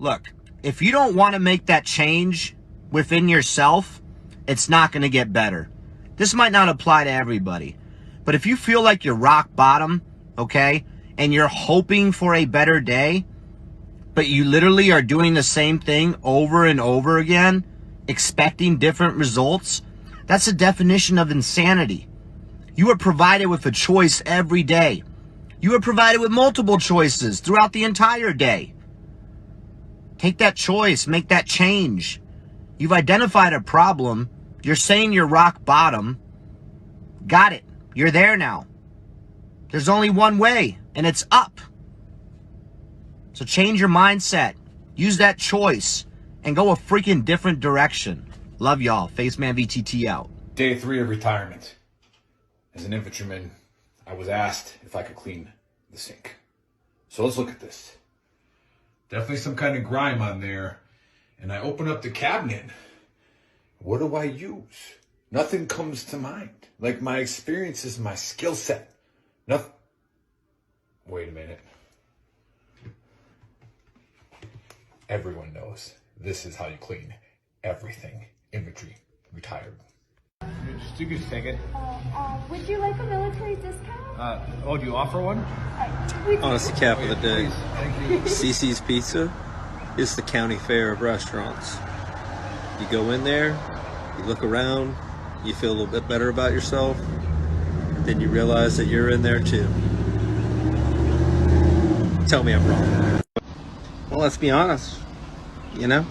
Look, if you don't want to make that change within yourself, it's not going to get better. This might not apply to everybody, but if you feel like you're rock bottom, okay, and you're hoping for a better day, but you literally are doing the same thing over and over again, expecting different results, that's a definition of insanity. You are provided with a choice every day. You are provided with multiple choices throughout the entire day. Take that choice, make that change. You've identified a problem. You're saying you're rock bottom. Got it. You're there now. There's only one way, and it's up. So change your mindset. Use that choice and go a freaking different direction. Love y'all. Faceman VTT out. Day 3 of retirement. As an infantryman, I was asked if I could clean the sink. So let's look at this. Definitely some kind of grime on there. And I open up the cabinet. What do I use? Nothing comes to mind. Like my experience is my skill set. Nothing. Wait a minute. Everyone knows this is how you clean everything. Infantry, retired. You can just take it. Would you like a military discount? Do you offer one? Honestly, cap of the day. Thank you. CC's Pizza is the county fair of restaurants. You go in there, you look around, you feel a little bit better about yourself, then you realize that you're in there too. Tell me I'm wrong. Well, let's be honest. You know,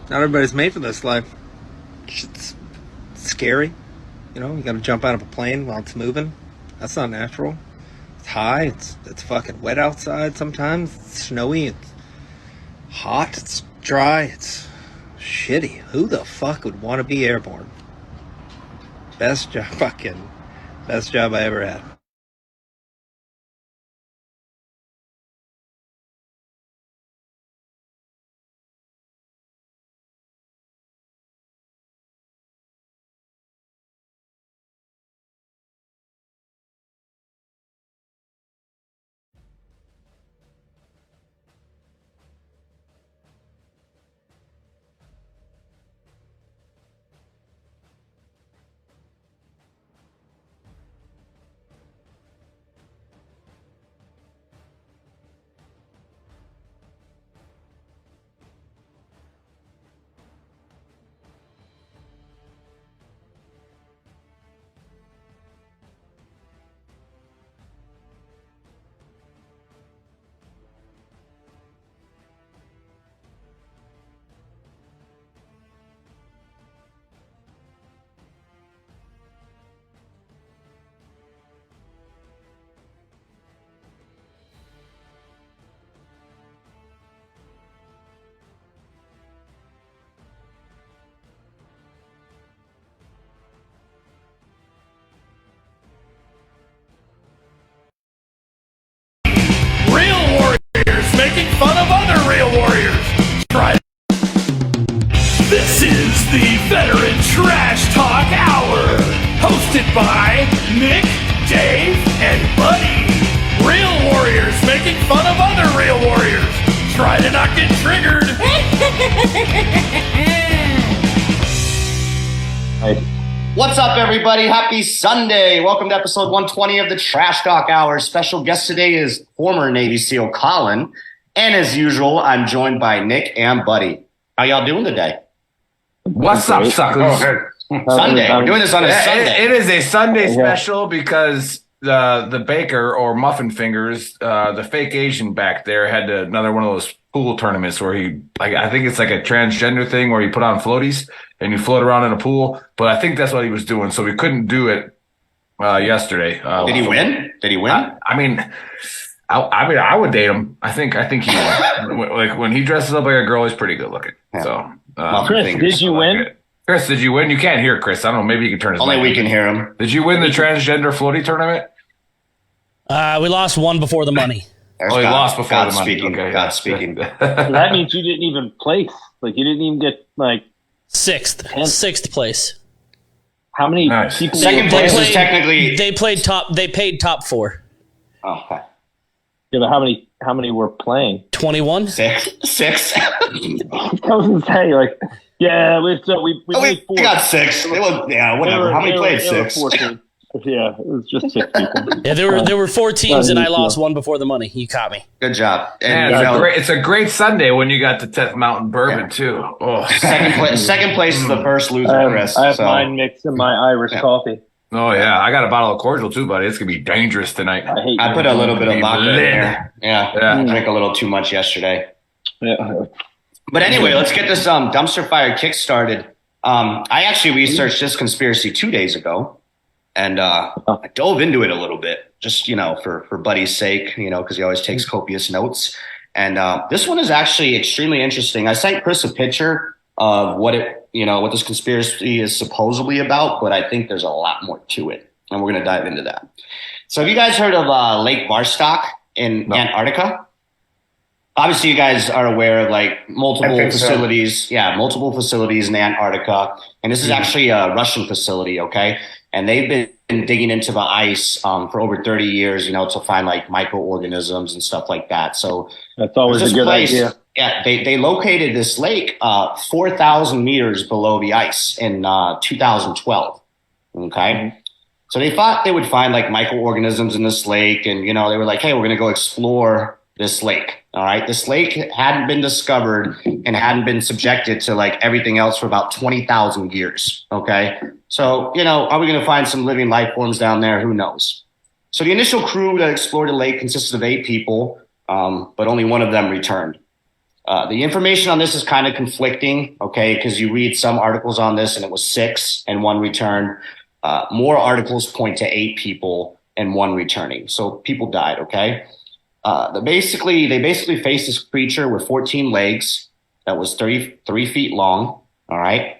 not everybody's made for this life. It's scary. You know, you gotta jump out of a plane while it's moving. That's not natural. It's high, it's fucking wet outside sometimes. It's snowy, it's hot, it's dry, it's shitty. Who the fuck would want to be airborne? Best job I ever had. Making fun of other real warriors. Try. This is the Veteran Trash Talk Hour, hosted by Nick, Dave, and Buddy. Real warriors making fun of other real warriors. Try to not get triggered. What's up, everybody? Happy Sunday. Welcome to episode 120 of the Trash Talk Hour. Special guest today is former Navy SEAL Colin. And as usual, I'm joined by Nick and Buddy. How y'all doing today? What's up, suckers? Sunday. We're doing this on a Sunday. It is a Sunday special because the baker or Muffin Fingers, the fake Asian back there, had another one of those pool tournaments where he, I think it's like a transgender thing where you put on floaties and you float around in a pool. But I think that's what he was doing, so we couldn't do it yesterday. Did he win? I would date him. I think he would. Like when he dresses up like a girl, he's pretty good looking. Yeah. So, Chris, did you win? Chris, did you win? You can't hear Chris. I don't know. Maybe you can turn his Only mic. we can hear him. Did you win the transgender floaty tournament? We lost one before the money. There's he lost before God the money. speaking. Okay, God speaking. That means you didn't even place. Like you didn't even get sixth place. How many Nice. people? Second place is technically. They paid top 4. Oh, okay. Yeah, but how how many were playing? 21. Six. I was gonna say, like, yeah, we played four. We got six. Whatever. How many played six? 14. Yeah, it was just 6 people. Yeah, there were 4 teams, and I lost one before the money. You caught me. Good job. And, Man, it's a great Sunday when you got the 10th Mountain Bourbon, too. Oh. Second place is the first loser, Chris. I have mine mixed in my Irish coffee. Oh, yeah. I got a bottle of cordial, too, buddy. It's going to be dangerous tonight. I put a little bit of vodka in there. Yeah. I drank a little too much yesterday. Yeah. But anyway, let's get this dumpster fire kick started. I actually researched this conspiracy 2 days ago. And I dove into it a little bit, just, for Buddy's sake, because he always takes copious notes. And this one is actually extremely interesting. I sent Chris a picture of what this conspiracy is supposedly about, but I think there's a lot more to it. And we're going to dive into that. So have you guys heard of Lake Vostok in Antarctica? Obviously, you guys are aware of like multiple facilities. So. Yeah, multiple facilities in Antarctica. And this is actually a Russian facility, okay? And they've been digging into the ice for over 30 years, to find like microorganisms and stuff like that. So that's always a good idea. Yeah, they located this lake 4,000 meters below the ice in 2012. Okay. Mm-hmm. So they thought they would find like microorganisms in this lake. And, they were like, hey, we're going to go explore this lake. All right. This lake hadn't been discovered and hadn't been subjected to like everything else for about 20,000 years. Okay. So, are we going to find some living life forms down there? Who knows? So the initial crew that explored the lake consisted of 8 people, but only one of them returned. The information on this is kind of conflicting. Okay. Because you read some articles on this and it was 6 and 1 returned. More articles point to 8 people and 1 returning. So people died. Okay. They basically faced this creature with 14 legs that was 33 feet long. All right.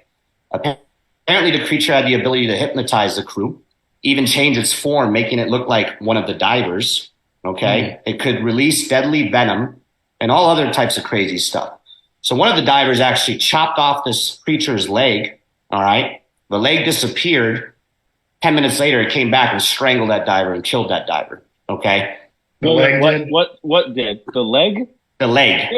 Apparently, the creature had the ability to hypnotize the crew, even change its form, making it look like one of the divers. Okay. It could release deadly venom and all other types of crazy stuff. So one of the divers actually chopped off this creature's leg. All right. The leg disappeared. 10 minutes later, it came back and strangled that diver and killed that diver. Okay. What did the leg? The leg.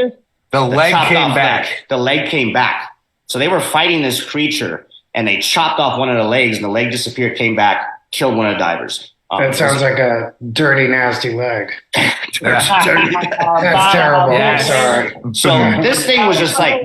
The leg came back. The leg came back. So they were fighting this creature, and they chopped off one of the legs, and the leg disappeared, came back, killed one of the divers. That sounds like a dirty, nasty leg. That's terrible. Yeah. I'm sorry. So this thing was just like,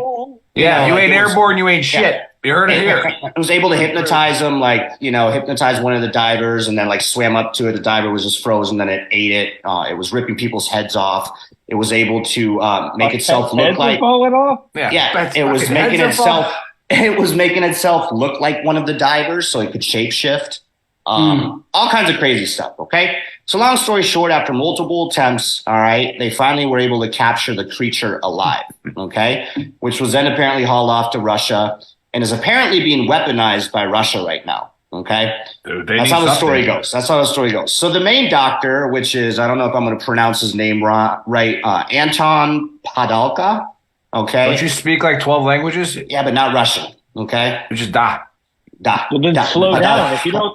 you ain't airborne, you ain't shit. Yeah. You heard it here. It was able to hypnotize them, hypnotize one of the divers, and then swam up to it. The diver was just frozen, then it ate it. It was ripping people's heads off. It was able to make itself look like falling off. Yeah, it was making itself. It was making itself look like one of the divers, so it could shapeshift. All kinds of crazy stuff. Okay, so long story short, after multiple attempts, all right, they finally were able to capture the creature alive. Okay, which was then apparently hauled off to Russia. And is apparently being weaponized by Russia right now. Okay. That's how the story goes. So the main doctor, which is, I don't know if I'm going to pronounce his name right, Anton Padalka. Okay. Don't you speak like 12 languages? Yeah, but not Russian. Okay. You just da. Well, then slow down. If you don't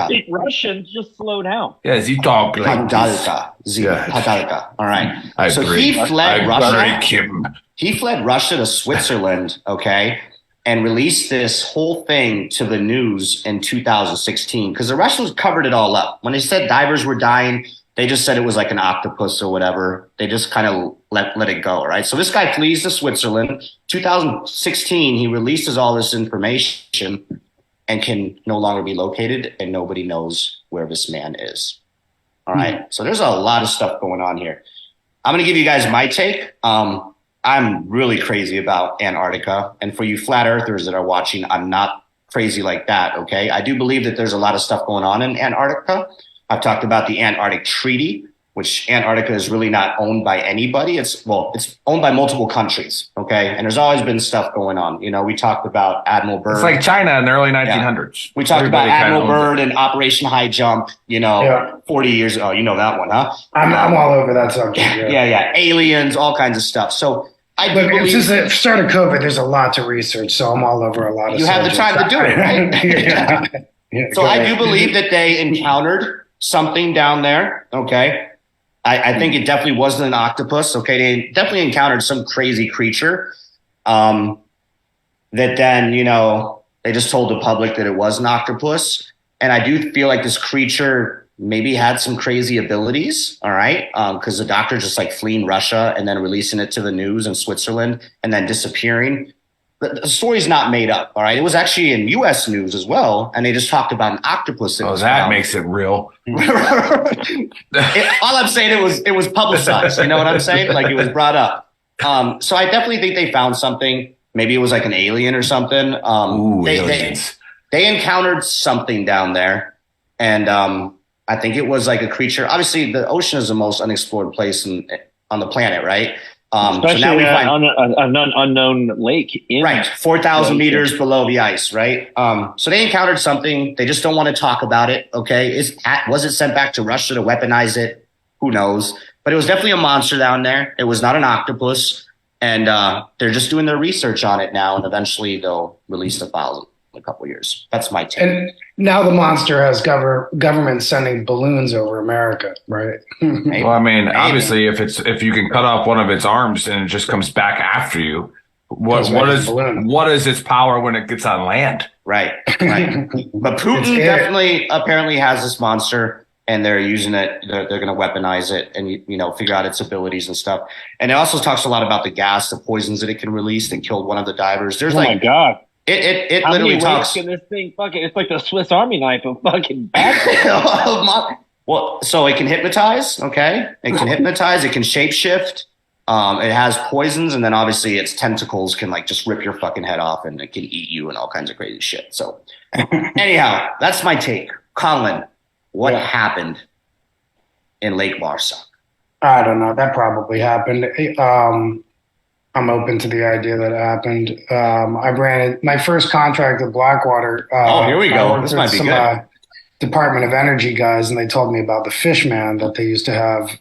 speak Russian, just slow down. Yes, you talk like Padalka. Padalka. All right. So he fled Russia. He fled Russia to Switzerland. Okay. And released this whole thing to the news in 2016 because the Russians covered it all up. When they said divers were dying, they just said it was like an octopus or whatever. They just kind of let it go, right? So this guy flees to Switzerland. 2016, he releases all this information and can no longer be located, and nobody knows where this man is. All right? So there's a lot of stuff going on here. I'm going to give you guys my take. I'm really crazy about Antarctica. And for you flat earthers that are watching, I'm not crazy like that, okay? I do believe that there's a lot of stuff going on in Antarctica. I've talked about the Antarctic Treaty, which Antarctica is really not owned by anybody. It's owned by multiple countries, okay? And there's always been stuff going on. We talked about Admiral Byrd. It's like China in the early 1900s. Yeah. We talked about Admiral Byrd and Operation High Jump, 40 years ago. You know that one, huh? I'm all over that subject. Yeah. Aliens, all kinds of stuff. So it's just the start of COVID. There's a lot to research, so I'm all over a lot of. You have the time to do it, right? So I do believe that they encountered something down there. Okay, I think it definitely wasn't an octopus. Okay, they definitely encountered some crazy creature. That then, they just told the public that it was an octopus. And I do feel like this creature maybe had some crazy abilities. All right, because the doctor just like fleeing Russia and then releasing it to the news in Switzerland and then disappearing. The story's not made up. All right, it was actually in U.S. news as well, and they just talked about an octopus. That makes it real. All I'm saying, it was publicized. You know what I'm saying? Like, it was brought up. So I definitely think they found something. Maybe it was like an alien or something. Aliens. They encountered something down there, and I think it was like a creature. Obviously, the ocean is the most unexplored place on the planet, right? Especially so now we find on an unknown lake. Right, 4,000 meters below the ice, right? So they encountered something. They just don't want to talk about it, okay? Was it sent back to Russia to weaponize it? Who knows? But it was definitely a monster down there. It was not an octopus. And they're just doing their research on it now, and eventually they'll release the files in a couple of years. That's my take. And now the monster has government sending balloons over America, right? Well, I mean, obviously, if you can cut off one of its arms and it just comes back after you, what is its power when it gets on land? Right. But Putin definitely apparently has this monster, and they're using it. They're going to weaponize it and figure out its abilities and stuff. And it also talks a lot about the gas, the poisons that it can release that killed one of the divers. There's my God. It How literally many talks. ways can this thing fucking? It's like the Swiss Army knife of fucking bad. Well, so it can hypnotize. Okay, it can hypnotize. It can shapeshift. It has poisons, and then obviously its tentacles can like just rip your fucking head off, and it can eat you and all kinds of crazy shit. So, anyhow, that's my take. Colin, what happened in Lake Larsa? I don't know. That probably happened. I'm open to the idea that it happened. I ran my first contract at Blackwater. Here we go. This might be good. Department of Energy guys, and they told me about the Fishman that they used to have,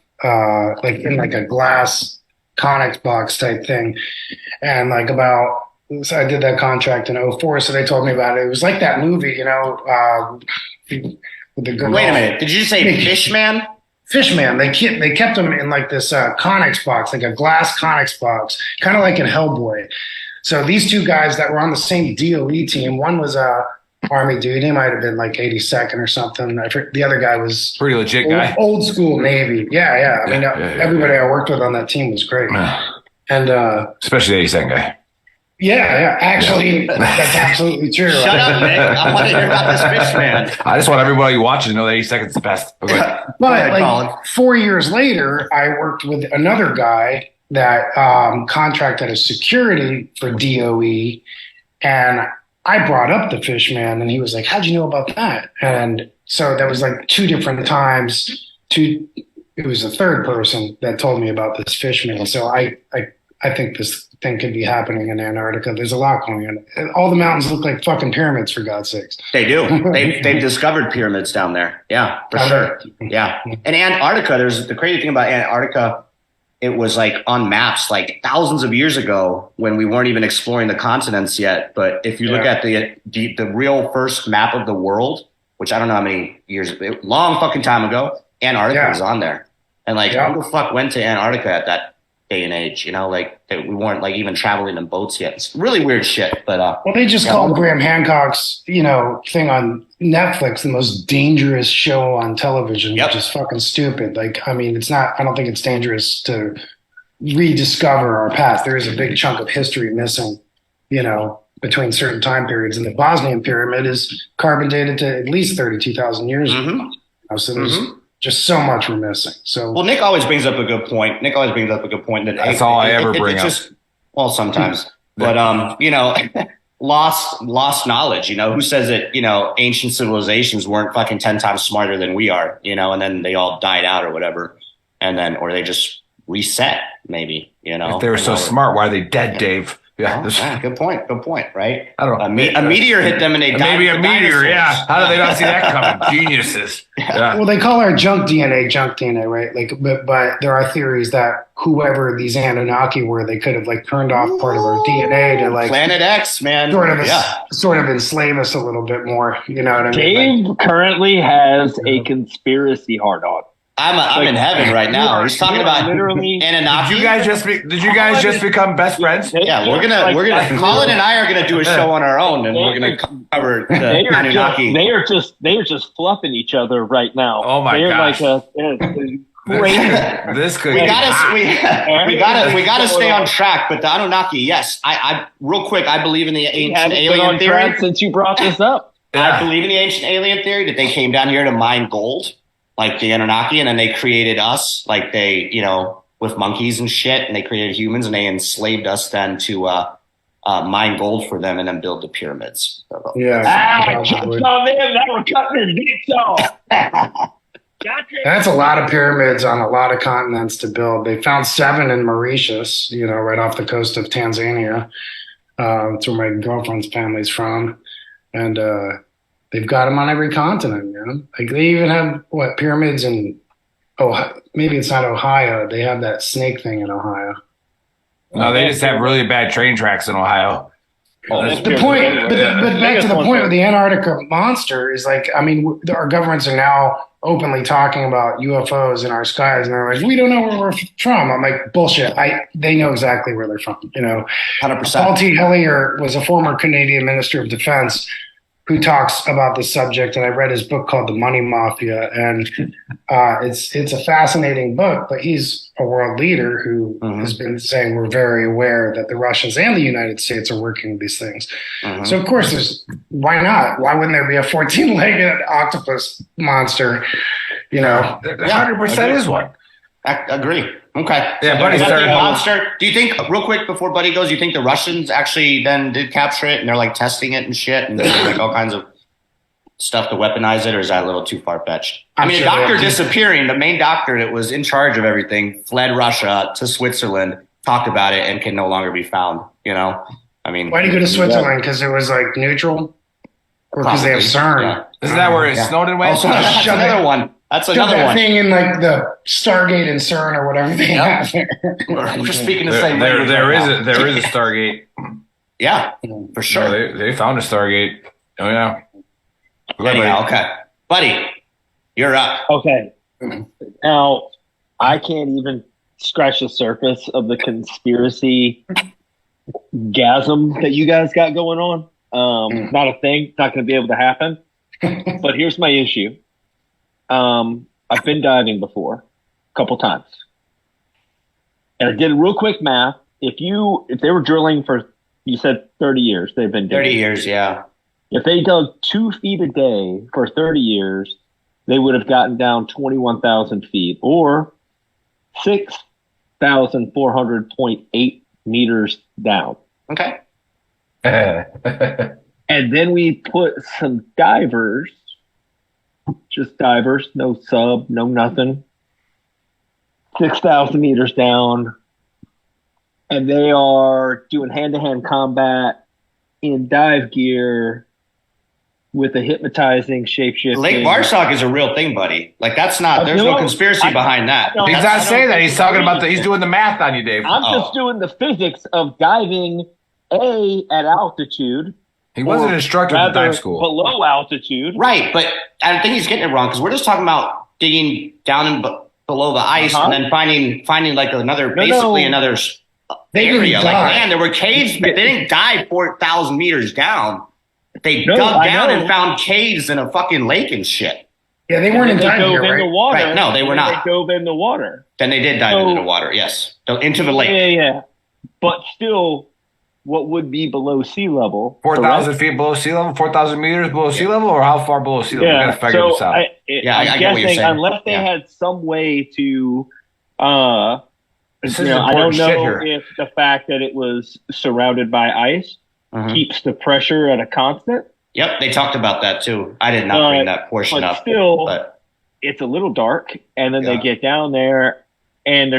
like in like a glass Conex box type thing, and so I did that contract in 2004. So they told me about it. It was like that movie, with the girl. Wait a minute. Did you say Fishman? Fishman. They kept him in like this Conex box, like a glass Conex box, kind of like in Hellboy. So these two guys that were on the same DOE team, one was a Army dude. He might have been like 82nd or something. The other guy was pretty legit guy. Old school Navy. Yeah. I mean, everybody I worked with on that team was great. And especially the 82nd guy. Yeah. Actually, that's absolutely true. Shut up, Nick. I want to hear about this Fishman. I just want everybody watching to know that 82nd is the best. But like 4 years later, I worked with another guy that contracted as security for DOE, and I brought up the Fishman, and he was like, "How'd you know about that?" And so that was like two different times. It was a third person that told me about this Fishman. So I think this thing could be happening in Antarctica. There's a lot going on. All the mountains look like fucking pyramids, for God's sakes. They do. They've discovered pyramids down there. Yeah, for sure. Yeah. And Antarctica, there's the crazy thing about Antarctica. It was like on maps like thousands of years ago when we weren't even exploring the continents yet. But if you look at the real first map of the world, which I don't know how many years, long fucking time ago, Antarctica was on there. And like, who the fuck went to Antarctica at that day and age? We weren't like even traveling in boats yet. It's really weird shit. But well, they just called Graham Hancock's thing on Netflix the most dangerous show on television, which is fucking stupid. Like, I mean, it's not. I don't think it's dangerous to rediscover our past. There is a big chunk of history missing, between certain time periods, and the Bosnian pyramid is carbon dated to at least 32,000 years ago. So there's just so much we're missing. So, well, Nick always brings up a good point. That that's all I ever bring up. Well, sometimes, but lost knowledge. Who says that ancient civilizations weren't fucking 10 times smarter than we are? And then they all died out or whatever, or they just reset maybe. If they were so smart, why are they dead, Dave? Yeah, good point, right? I don't know. A meteor hit them and they died. Maybe a meteor, How did they not see that coming? Geniuses. Yeah. Well, they call our junk DNA, right? Like, but there are theories that whoever these Anunnaki were, they could have like turned off part of our DNA to like Planet X, man. Sort of enslave us a little bit more. You know what I mean? Dave currently has a conspiracy hard on. I'm in heaven right now. He's talking about literally. Anunnaki. Did you guys just become best friends? Yeah, we're gonna Colin and I are gonna do a show on our own, and we're gonna cover the Anunnaki. They are just fluffing each other right now. Oh my gosh. Like This could. We gotta stay on track. But the Anunnaki, yes, I real quick, I believe in the ancient alien theory. Since you brought this up, I believe in the ancient alien theory that they came down here to mine gold, like the Anunnaki, and then they created us, like they, with monkeys and shit, and they created humans, and they enslaved us then to mine gold for them, and then build the pyramids. Yeah. we're cutting his dicks off. Gotcha. That's a lot of pyramids on a lot of continents to build. They found 7 in Mauritius, right off the coast of Tanzania. That's where my girlfriend's family's from. And they've got them on every continent, Like they even have, pyramids in Ohio. Maybe it's not Ohio. They have that snake thing in Ohio. No, they just have really bad train tracks in Ohio. The point, but back to the point with the Antarctica monster is our governments are now openly talking about UFOs in our skies, and they're like, we don't know where we're from. I'm like, bullshit. They know exactly where they're from. 100%. Paul T. Hillier was a former Canadian Minister of Defense who talks about this subject, and I read his book called The Money Mafia, and it's a fascinating book, but he's a world leader who has been saying we're very aware that the Russians and the United States are working with these things. So, of course, why not? Why wouldn't there be a 14-legged octopus monster? 100% is one. I agree. Okay. Yeah, Buddy's monster. Do you think, real quick before Buddy goes, you think the Russians actually then did capture it and they're like testing it and shit and like all kinds of stuff to weaponize it, or is that a little too far fetched? I mean, a doctor disappearing, the main doctor that was in charge of everything, fled Russia to Switzerland, talked about it, and can no longer be found. I mean, why do you go to Switzerland? Because it was like neutral, or because they have CERN? Yeah. Isn't that where Snowden went? Also, that's another one. That's another that one. thing in like the Stargate and CERN or whatever they have there. We're speaking the same language. There is a Stargate. Yeah, for sure. No, they found a Stargate. Oh yeah. Anyhow, okay, Buddy, you're up. Okay. Now I can't even scratch the surface of the conspiracy gasm that you guys got going on. Not a thing. Not going to be able to happen. But here's my issue. I've been diving before a couple times, and I did real quick math. If they were drilling for, you said 30 years, they've been doing 30 years, yeah. If they dug 2 feet a day for 30 years, they would have gotten down 21,000 feet, or 6,400.8 meters down. Okay. And then we put some divers, just divers, no sub, no nothing, 6,000 meters down, and they are doing hand-to-hand combat in dive gear with a hypnotizing shape-shifting. Lake Marsock is a real thing, buddy. Like, that's not, there's no conspiracy behind that. He's not saying that. He's talking about he's doing the math on you, Dave. I'm just doing the physics of diving, at altitude. He wasn't an instructor in dive school. Below altitude. Right, but I think he's getting it wrong, because we're just talking about digging down below the ice and then finding like another area. Like land. There were caves, but they didn't dive 4,000 meters down. They dug down and found caves in a fucking lake and shit. Yeah, they weren't in dive gear, right? In the water. Right, no, they were not. They dove in the water. Then they did dive into the water, yes. Into the lake. Yeah. But still, what would be below sea level? 4,000 feet below sea level? 4,000 meters below sea level? Or how far below sea level? Yeah, we got to figure this out. I get what you're saying. Unless they had some way to... I don't know if the fact that it was surrounded by ice keeps the pressure at a constant. Yep, they talked about that too. I did not bring that portion up. But it's a little dark, and then they get down there, and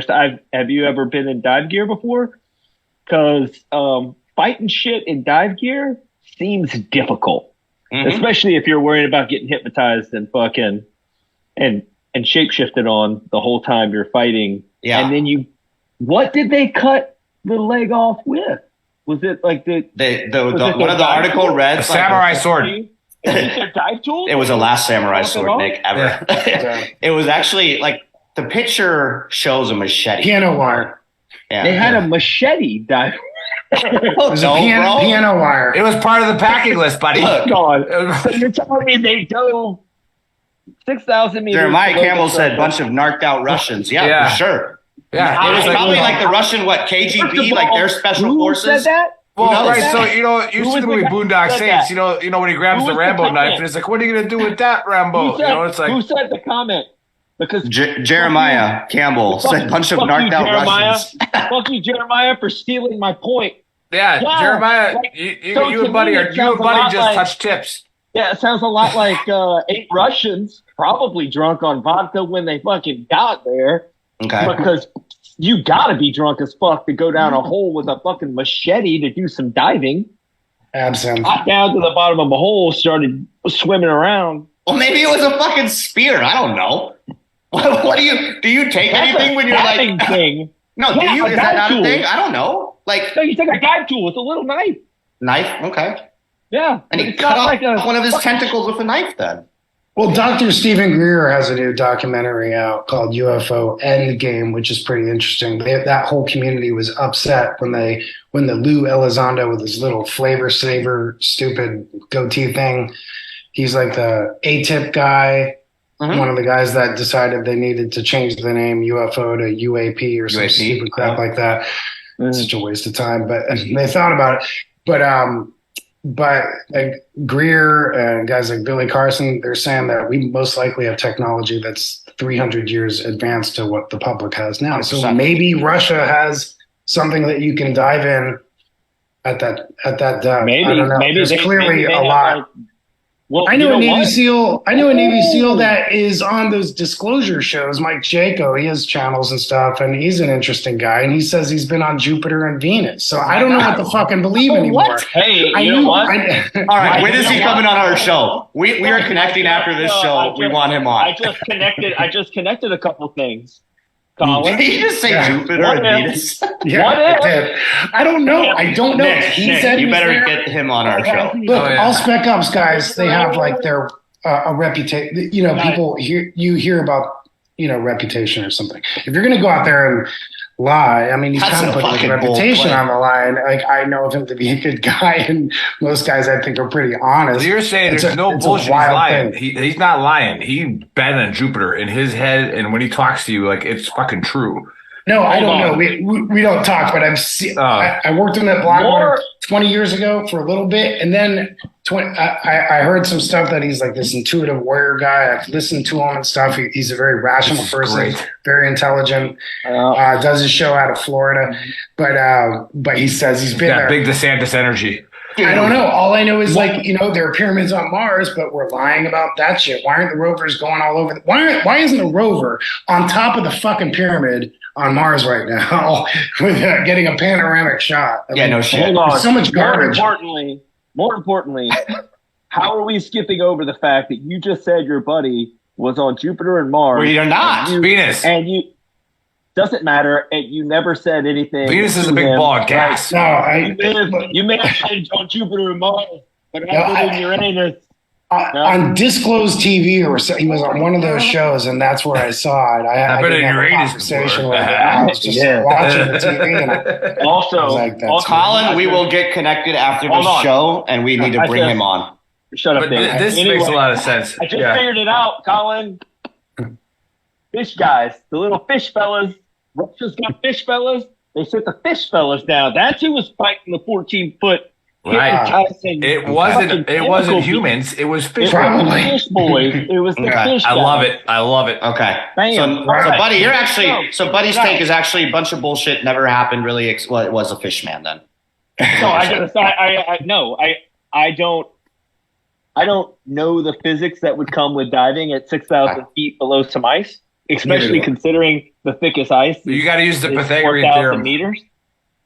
have you ever been in dive gear before? Because fighting shit in dive gear seems difficult, especially if you're worried about getting hypnotized and fucking and shapeshifted on the whole time you're fighting. Yeah, and then what did they cut the leg off with? Was it like one of the article read? A samurai sword. Was it their dive tool? It was the last samurai sword, Nick, ever. Yeah. It was actually like The picture shows a machete. Piano wire. Yeah. They had a machete dive. It was a piano wire. It was part of the packing list, buddy. God. So you're telling me they dove 6,000 meters? Jeremiah Campbell said bunch of narked out Russians. Yeah, for sure. Yeah, It was probably like the Russian, KGB, like their special forces. Who said that? Well, right. So you see the movie Boondock Saints. You know when he grabs the Rambo knife and it's like, what are you gonna do with that, Rambo? It's like, who said the comment? Because Jeremiah Campbell said bunch of narked out Russians. Fuck you, Jeremiah, for stealing my point. Yeah, Jeremiah, you and Buddy just touched tips. Yeah, it sounds a lot like 8 Russians probably drunk on vodka when they fucking got there. Okay. Because you gotta be drunk as fuck to go down a hole with a fucking machete to do some diving. Absinthe. Got down to the bottom of a hole, started swimming around. Well, maybe it was a fucking spear. I don't know. What do you take anything when you're like thing? No, yeah, do you? Is that not a thing? I don't know. Like, no, you take a dive tool. It's a little knife. Knife? Okay. Yeah. And he cut off one of his tentacles with a knife then. Well, Dr. Stephen Greer has a new documentary out called UFO Endgame, which is pretty interesting. That whole community was upset when the Lou Elizondo with his little flavor saver, stupid goatee thing. He's like the A-tip guy. One of the guys that decided they needed to change the name UFO to UAP or some stupid crap like that. Such a waste of time, but they thought about it. But like Greer and guys like Billy Carson, they're saying that we most likely have technology that's 300 years advanced to what the public has now. 100%. So maybe Russia has something that you can dive in at that depth. Maybe, I don't know. There's clearly a lot. Well, I know a Navy SEAL. I know a Navy SEAL that is on those disclosure shows. Mike Jaco, he has channels and stuff, and he's an interesting guy. And he says he's been on Jupiter and Venus. So I don't know what to fucking believe anymore. What? Hey, you know what? All right, when is he coming on our show? We are connecting after this show. We want him on. I just connected a couple things. Colin. Did you just say Jupiter and Venus? Yeah, I did. I don't know. I don't know. Nick, you better get him on our show. Look, all Spec Ops guys, they have like their a reputation. You know, people hear about reputation or something. If you're going to go out there and lie, I mean, he's kind of putting his reputation on the line. Like, I know of him to be a good guy, and most guys I think are pretty honest. So you're saying there's no bullshit. He's lying. He's not lying. He bet on Jupiter in his head, and when he talks to you, like, it's fucking true. No, I don't know. We don't talk, but I worked in that Blackwater 20 years ago for a little bit, and then I heard some stuff that he's like this intuitive warrior guy. I've listened to him and stuff. He's a very rational person, very intelligent. Does his show out of Florida, but he says he's been there. Big DeSantis energy. I don't know. All I know is there are pyramids on Mars, but we're lying about that shit. Why aren't the rovers going all over? Why isn't a rover on top of the fucking pyramid on Mars right now with getting a panoramic shot? No shit. There's so much garbage. More importantly, how are we skipping over the fact that you just said your buddy was on Jupiter and Mars? Well, you're not. Venus. And you doesn't matter, and you never said anything. Venus is a big ball of gas. No, you may have been on Jupiter and Mars, but I in Uranus. On Disclosed TV, or he was on one of those shows, and that's where I saw it. I didn't have a conversation with him. I was just watching the TV, and also, Colin, we will get connected after the show, and we need to bring him on. Shut up, Dan. This makes a lot of sense. I just figured it out, Colin. Fish guys, the little fish fellas. Russia's got fish fellas. They sent the fish fellas down. That's who was fighting the 14-foot. Right. It wasn't humans. It was fish. Fish boys. It was the fish guys. I love it. Okay. Bam. So Buddy, you're actually Buddy's take is actually a bunch of bullshit. Never happened. Really, it was a fish man then. No, I don't know the physics that would come with diving at 6,000 feet below some ice, especially considering the thickest ice. You got to use the Pythagorean theorem. Meters.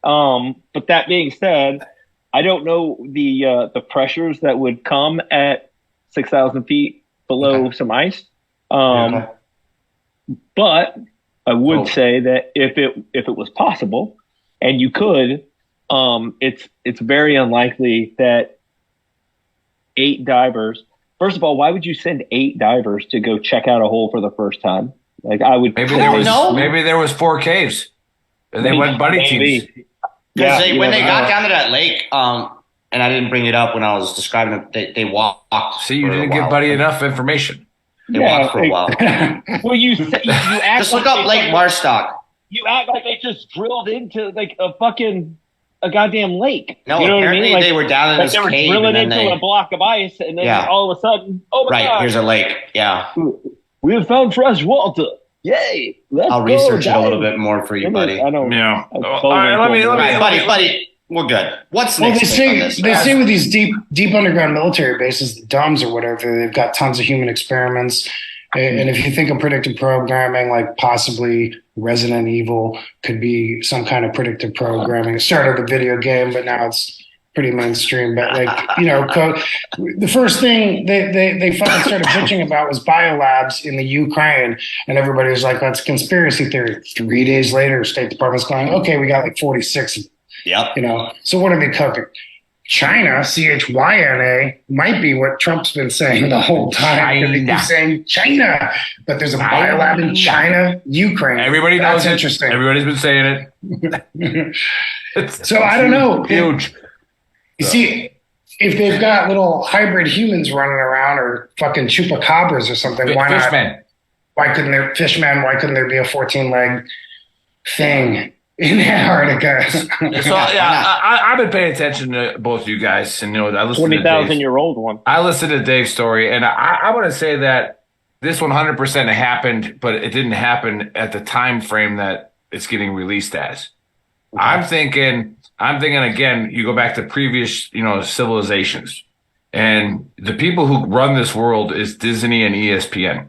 But that being said, I don't know the pressures that would come at 6,000 feet below some ice. But I would say that if it was possible and you could, it's very unlikely that 8 divers. First of all, why would you send 8 divers to go check out a hole for the first time? Like I would. Maybe know. maybe there was 4 caves, and they went buddy teams. Because when they got down to that lake, and I didn't bring it up when I was describing it, they walked. See, you didn't give Buddy enough information. They walked for a while. Well, you act just look up Lake Marstock. You act like they just drilled into like a goddamn lake. No, you know apparently what I mean? they were down in this they were cave drilling and into a block of ice, and then all of a sudden, oh my God, here's a lake. Yeah, we have found fresh water. Yay! I'll research it a little bit more for you, buddy. I don't. Yeah. All right, let me. Buddy. We're good. What's next? They say with these deep underground military bases, the DUMBs or whatever, they've got tons of human experiments. And if you think of predictive programming, like possibly Resident Evil could be some kind of predictive programming. It started a video game, but now it's pretty mainstream. But the first thing they fucking started bitching about was biolabs in the Ukraine, and everybody was like, "That's conspiracy theory." 3 days later, State Department's going, "Okay, we got like 46." Yep. So what are they cooking? China, Chyna, might be what Trump's been saying the whole time. They keep saying China, but there's a biolab in China, Ukraine. Everybody knows That's interesting. Everybody's been saying it. So I don't know. Huge. You see, if they've got little hybrid humans running around or fucking chupacabras or something, why not? Fishman. Why couldn't there be a 14-leg thing in Antarctica? So I've been paying attention to both you guys, and I listen to 20,000-year-old one. I listened to Dave's story, and I want to say that this 100% happened, but it didn't happen at the time frame that it's getting released as. Okay. I'm thinking again. You go back to previous, civilizations, and the people who run this world is Disney and ESPN.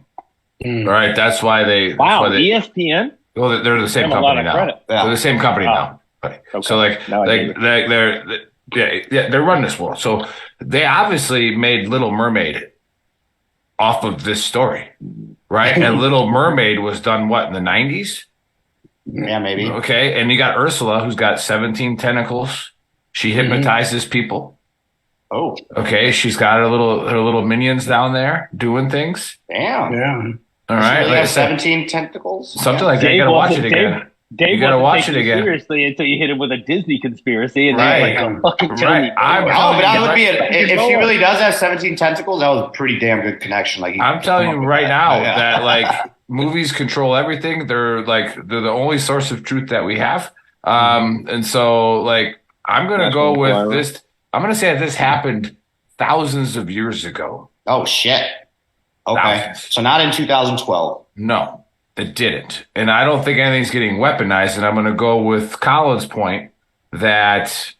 All right, that's why they. Wow, ESPN. Well, they're the same company now. Yeah. They're the same company now. Okay. So they're running this world. So they obviously made Little Mermaid off of this story, right? And Little Mermaid was done in the 90s? Yeah, maybe. Okay, and you got Ursula, who's got 17 tentacles. She hypnotizes people. Oh. Okay, she's got her little minions down there doing things. Damn. Yeah. All right, really have 17 tentacles. Something like that. You gotta watch it again. Dave you gotta watch it again. Seriously, until you hit him with a Disney conspiracy, and right. then fucking tell me. But that would be if she really does have 17 tentacles. That was a pretty damn good connection. I'm telling you right now that movies control everything. They're the only source of truth that we have. And so I'm gonna go with this. I'm gonna say that this happened thousands of years ago. Oh shit. Okay. Thousands. So not in 2012. No, it didn't. And I don't think anything's getting weaponized. And I'm going to go with Colin's point that,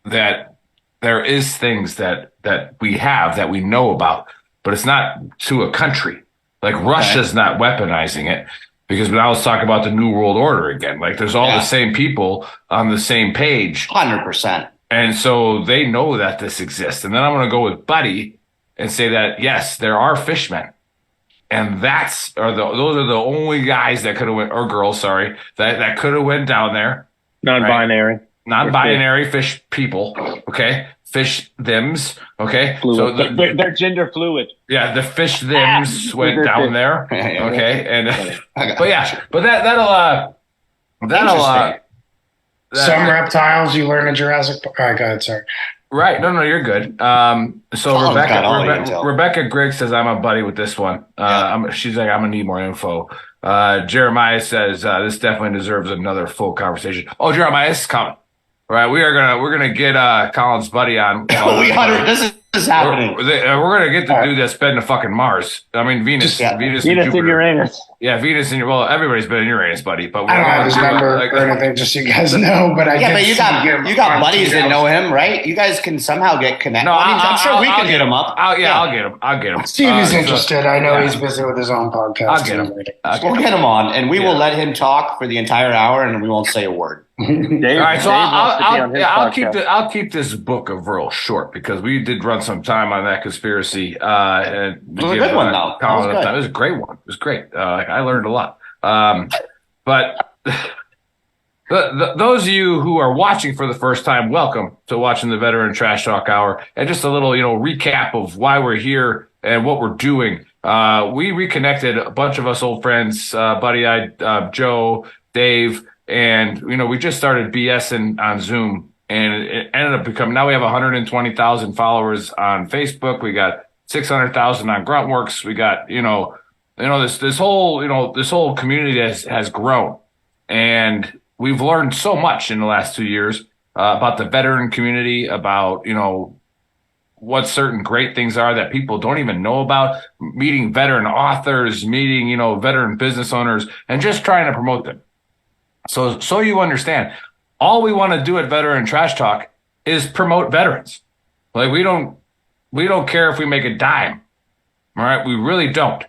that there is things that we have that we know about, but it's not to a country. Like Russia's not weaponizing it, because when I was talking about the New World Order again, there's all the same people on the same page. 100%. And so they know that this exists. And then I'm going to go with Buddy and say that, yes, there are fishmen. And those are the only guys that could have went, or girls, sorry, that could have went down there. Non-binary. Right? Non-binary fish people, okay? Fish thems, okay? Fluid. So they're gender fluid. Yeah, the fish thems went down there, okay? And but that'll some reptiles you learn in Jurassic Park. All right, go ahead, sorry. Right. No, you're good. So Rebecca Griggs says, I'm a buddy with this one. She's like, I'm going to need more info. Jeremiah says, this definitely deserves another full conversation. Oh, Jeremiah, this is coming. Right. We're going to get Colin's buddy on. This is happening. We're going to get the dude that's been to fucking Mars. I mean, Venus and Uranus. Yeah, Venus and everybody's been in Uranus, buddy. But I don't have his number or anything, just so you guys know. But you got buddies that know him, right? You guys can somehow get connected. No, I'm sure we can get him up. I'll get him. Stevie's interested. I know he's busy with his own podcast. I'll get him. We'll get him on, and we will let him talk for the entire hour, and we won't say a word. All right, so I'll keep this book of real short, because we did run some time on that conspiracy. And it was a good one, though. It was a great one. It was great. I learned a lot. But those of you who are watching for the first time, welcome to watching the Veteran Trash Talk Hour, and just a little recap of why we're here and what we're doing. we reconnected, a bunch of us old friends, Buddy, Joe, Dave, and we just started BSing on Zoom, and it ended up becoming, now we have 120,000 followers on Facebook. We got 600,000 on Gruntworks. We got this whole community has grown, and we've learned so much in the last 2 years about the veteran community, about what certain great things are that people don't even know about, meeting veteran authors, meeting veteran business owners, and just trying to promote them. So you understand, all we want to do at Veteran Trash Talk is promote veterans. Like, we don't care if we make a dime. All right, we really don't.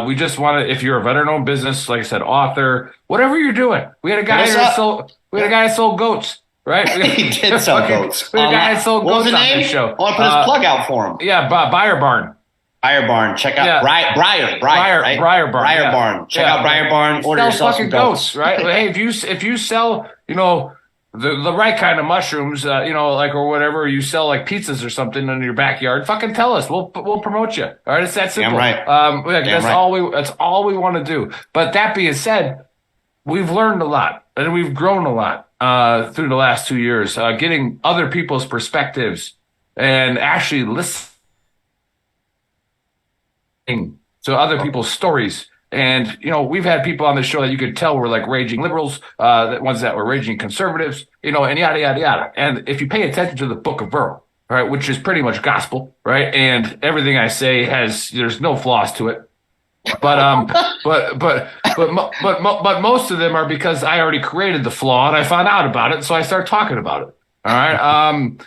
We just want to, if you're a veteran-owned business, like I said, author, whatever you're doing. We had a guy that sold goats, right? He did sell goats. We had a guy that sold goats on this show. I want to put his plug out for him. Yeah, Buyer Barn. Briar Barn. Check out Briar Barn. Briar Barn. Check out Briar Barn. Order yourself some goats. Right? Hey, if you sell, the right kind of mushrooms, or whatever, you sell like pizzas or something in your backyard, fucking tell us. We'll promote you. All right, it's that simple. Damn right. That's all we want to do. But that being said, we've learned a lot and we've grown a lot through the last 2 years, getting other people's perspectives and actually listening to other people's stories. And, we've had people on the show that you could tell were like raging liberals, ones that were raging conservatives, and yada, yada, yada. And if you pay attention to the Book of Earl, right, which is pretty much gospel, right, and everything I say there's no flaws to it. But most of them are because I already created the flaw and I found out about it, so I start talking about it. All right.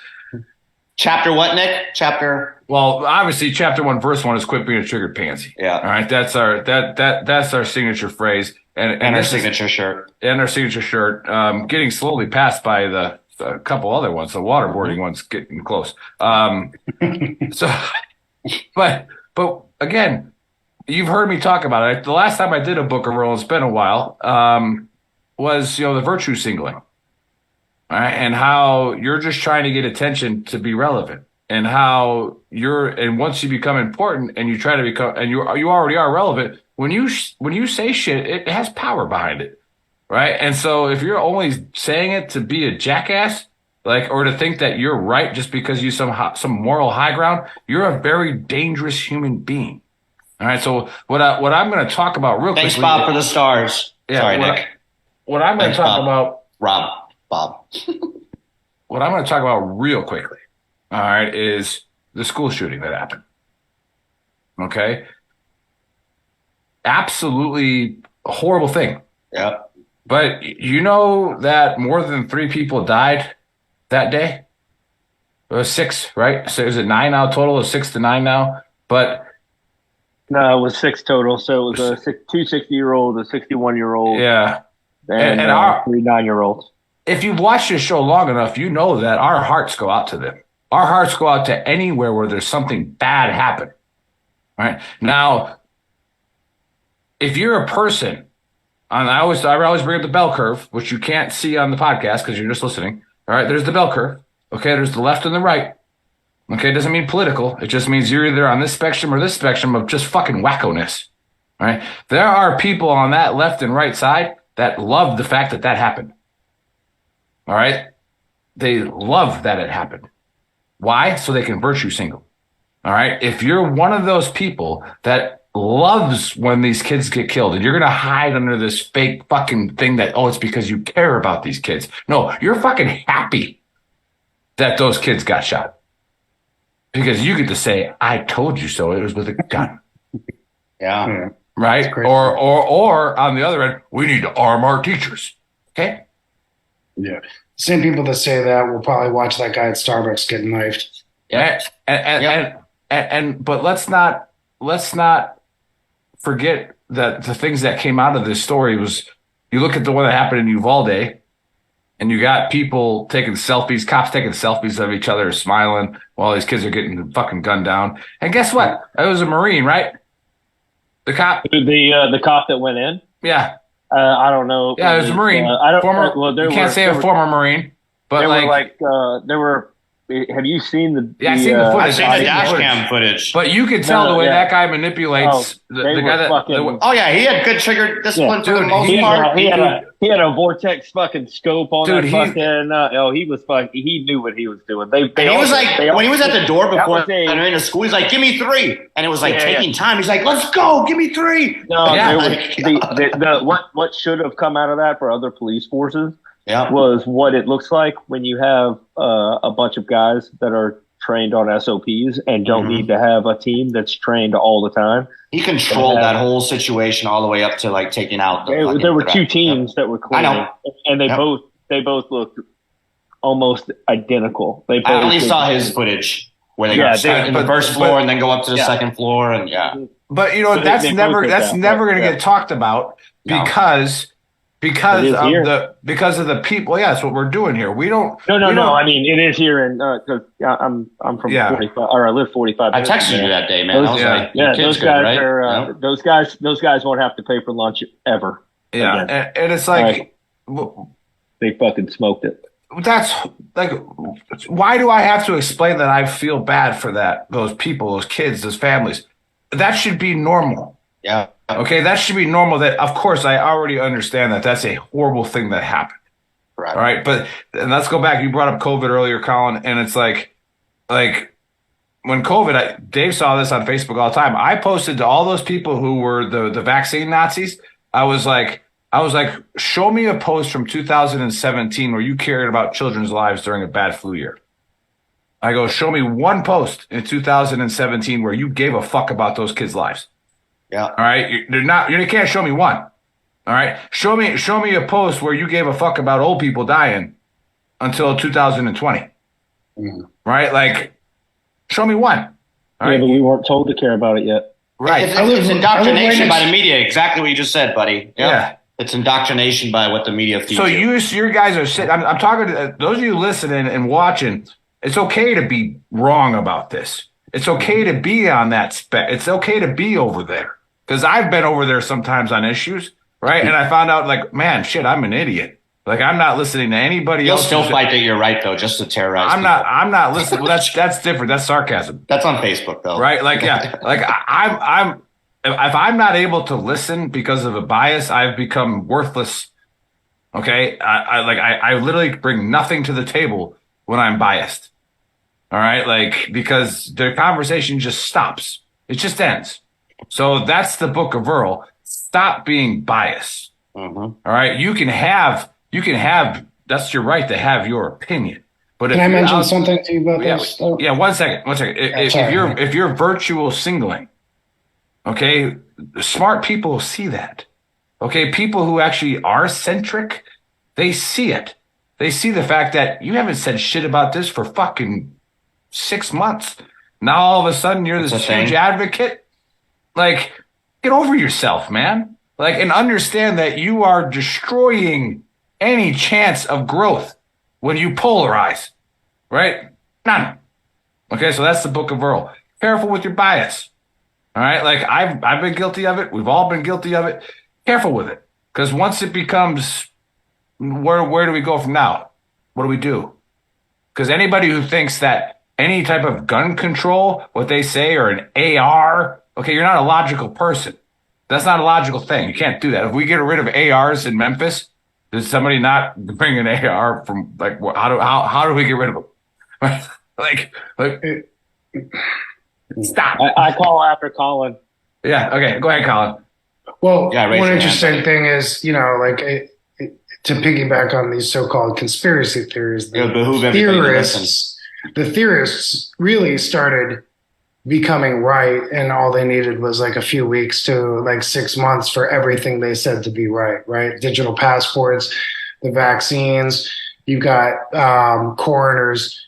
Chapter what, Nick? Chapter. Well, obviously, chapter 1, verse 1 is quit being a triggered pansy. Yeah. All right. That's our signature phrase and our signature shirt. And our signature shirt. Getting slowly passed by a couple other ones. The waterboarding one's getting close. But again, you've heard me talk about it. The last time I did a Book of Earl, it's been a while, was the virtue singling. All right, and how you're just trying to get attention to be relevant, and how and once you become important and you try to become, and you already are relevant, when you say shit, it has power behind it, right? And so if you're only saying it to be a jackass, or to think that you're right just because you some moral high ground, you're a very dangerous human being. All right, so what I'm going to talk about real quickly. Thanks, Bob, for the stars. Yeah, sorry, Nick. What I'm going to talk about, Bob. What I'm going to talk about real quickly, all right, is the school shooting that happened. Okay? Absolutely a horrible thing. Yeah. But you know that more than 3 people died that day? It was 6, right? So is it 9 now total? It's 6 to 9 now? But no, it was 6 total. So it was two 60-year-olds, a 61-year-old. Yeah. And 3 9-year-olds. If you've watched this show long enough, you know that our hearts go out to them. Our hearts go out to anywhere where there's something bad happen. Right? Now, if you're a person, and I always bring up the bell curve, which you can't see on the podcast because you're just listening. All right, there's the bell curve. Okay, there's the left and the right. Okay, it doesn't mean political. It just means you're either on this spectrum or this spectrum of just fucking wacko-ness. All right? There are people on that left and right side that love the fact that happened. All right? They love that it happened. Why? So they can virtue single. All right? If you're one of those people that loves when these kids get killed and you're going to hide under this fake fucking thing that, it's because you care about these kids. No, you're fucking happy that those kids got shot. Because you get to say, I told you so. It was with a gun. Yeah. Right? Or on the other end, we need to arm our teachers. Okay? Yeah. Same people that say that will probably watch that guy at Starbucks getting knifed. Yeah. But let's not forget that the things that came out of this story was, you look at the one that happened in Uvalde, and you got people taking selfies, cops taking selfies of each other, smiling while these kids are getting fucking gunned down. And guess what? It was a Marine, right? The cop. The cop that went in. Yeah. I don't know. Yeah, it was a Marine. I don't. You can't say a former Marine, but there were have you seen the? Yeah, I've seen the footage. I've seen the dash cam footage. But you can tell the way that guy manipulates the guy that. Oh yeah, he had good trigger discipline for the most part. He had a vortex fucking scope on that fucking. He was fucking. He knew what he was doing. When he was at the door before entering the school, he's like, "Give me 3," and it was like taking time. He's like, "Let's go, give me 3." No, what should have come out of that for other police forces was what it looks like when you have a bunch of guys that are trained on SOPs and don't need to have a team that's trained all the time. He controlled that whole situation all the way up to like taking out. There were 2 teams that were cleaning, I know. And they both looked almost identical. I only saw his footage where they go start in the first floor and then go up to the second floor, and But you know that's never going to get talked about because of the people. Yeah, that's what we're doing here. We don't. No. I mean, it is here, and because I'm from 45, or I live 45. I texted you that day, man. Those guys are. Those guys won't have to pay for lunch ever. Yeah, and it's like they fucking smoked it. That's like, why do I have to explain that I feel bad for those people, those kids, those families? That should be normal. Yeah. Okay, that should be normal. That, of course, I already understand that that's a horrible thing that happened. Right. All right, and let's go back. You brought up COVID earlier, Colin, and it's like when COVID, Dave saw this on Facebook all the time. I posted to all those people who were the vaccine Nazis. I was like, show me a post from 2017 where you cared about children's lives during a bad flu year. I go, show me one post in 2017 where you gave a fuck about those kids' lives. Yeah. All right. You can't show me one. All right. Show me a post where you gave a fuck about old people dying until 2020. Mm-hmm. Right. Like, show me one. All right. But we weren't told to care about it yet. Right. It's indoctrination by the media. Exactly what you just said, buddy. Yep. Yeah. It's indoctrination by what the media feeds so you. You guys are sitting. I'm talking to those of you listening and watching. It's okay to be wrong about this. It's okay to be on that spec. It's okay to be over there. Because I've been over there sometimes on issues, right? And I found out, like, man, shit, I'm an idiot. Like, I'm not listening to anybody else. You'll still fight that you're right, though, just to terrorize people. I'm not listening. Well, that's different. That's sarcasm. That's on Facebook, though. Right? Like, yeah. Like, if I'm not able to listen because of a bias, I've become worthless. Okay? I literally bring nothing to the table when I'm biased. All right? Like, because the conversation just stops. It just ends. So that's the book of Earl. Stop being biased. Mm-hmm. All right. You can have, that's your right to have your opinion. But can I mention something to you about this? Yeah. One second. If you're virtual singling, okay, smart people will see that. Okay. People who actually are centric, they see it. They see the fact that you haven't said shit about this for fucking 6 months. Now all of a sudden you're this huge advocate. Like, get over yourself, man. Like, and understand that you are destroying any chance of growth when you polarize, right? None. Okay, so that's the book of Earl. Careful with your bias. All right, like I've been guilty of it. We've all been guilty of it. Careful with it, because once it becomes, where do we go from now? What do we do? Because anybody who thinks that any type of gun control, what they say, or an AR. Okay, you're not a logical person. That's not a logical thing. You can't do that. If we get rid of ARs in Memphis, does somebody not bring an AR from, like, how do we get rid of them? like stop. I call after Colin. Yeah. Okay. Go ahead, Colin. Well, one interesting thing is, to piggyback on these so-called conspiracy theories, the theorists really started becoming right, and all they needed was like a few weeks to like 6 months for everything they said to be right? Digital passports, the vaccines, you got coroners,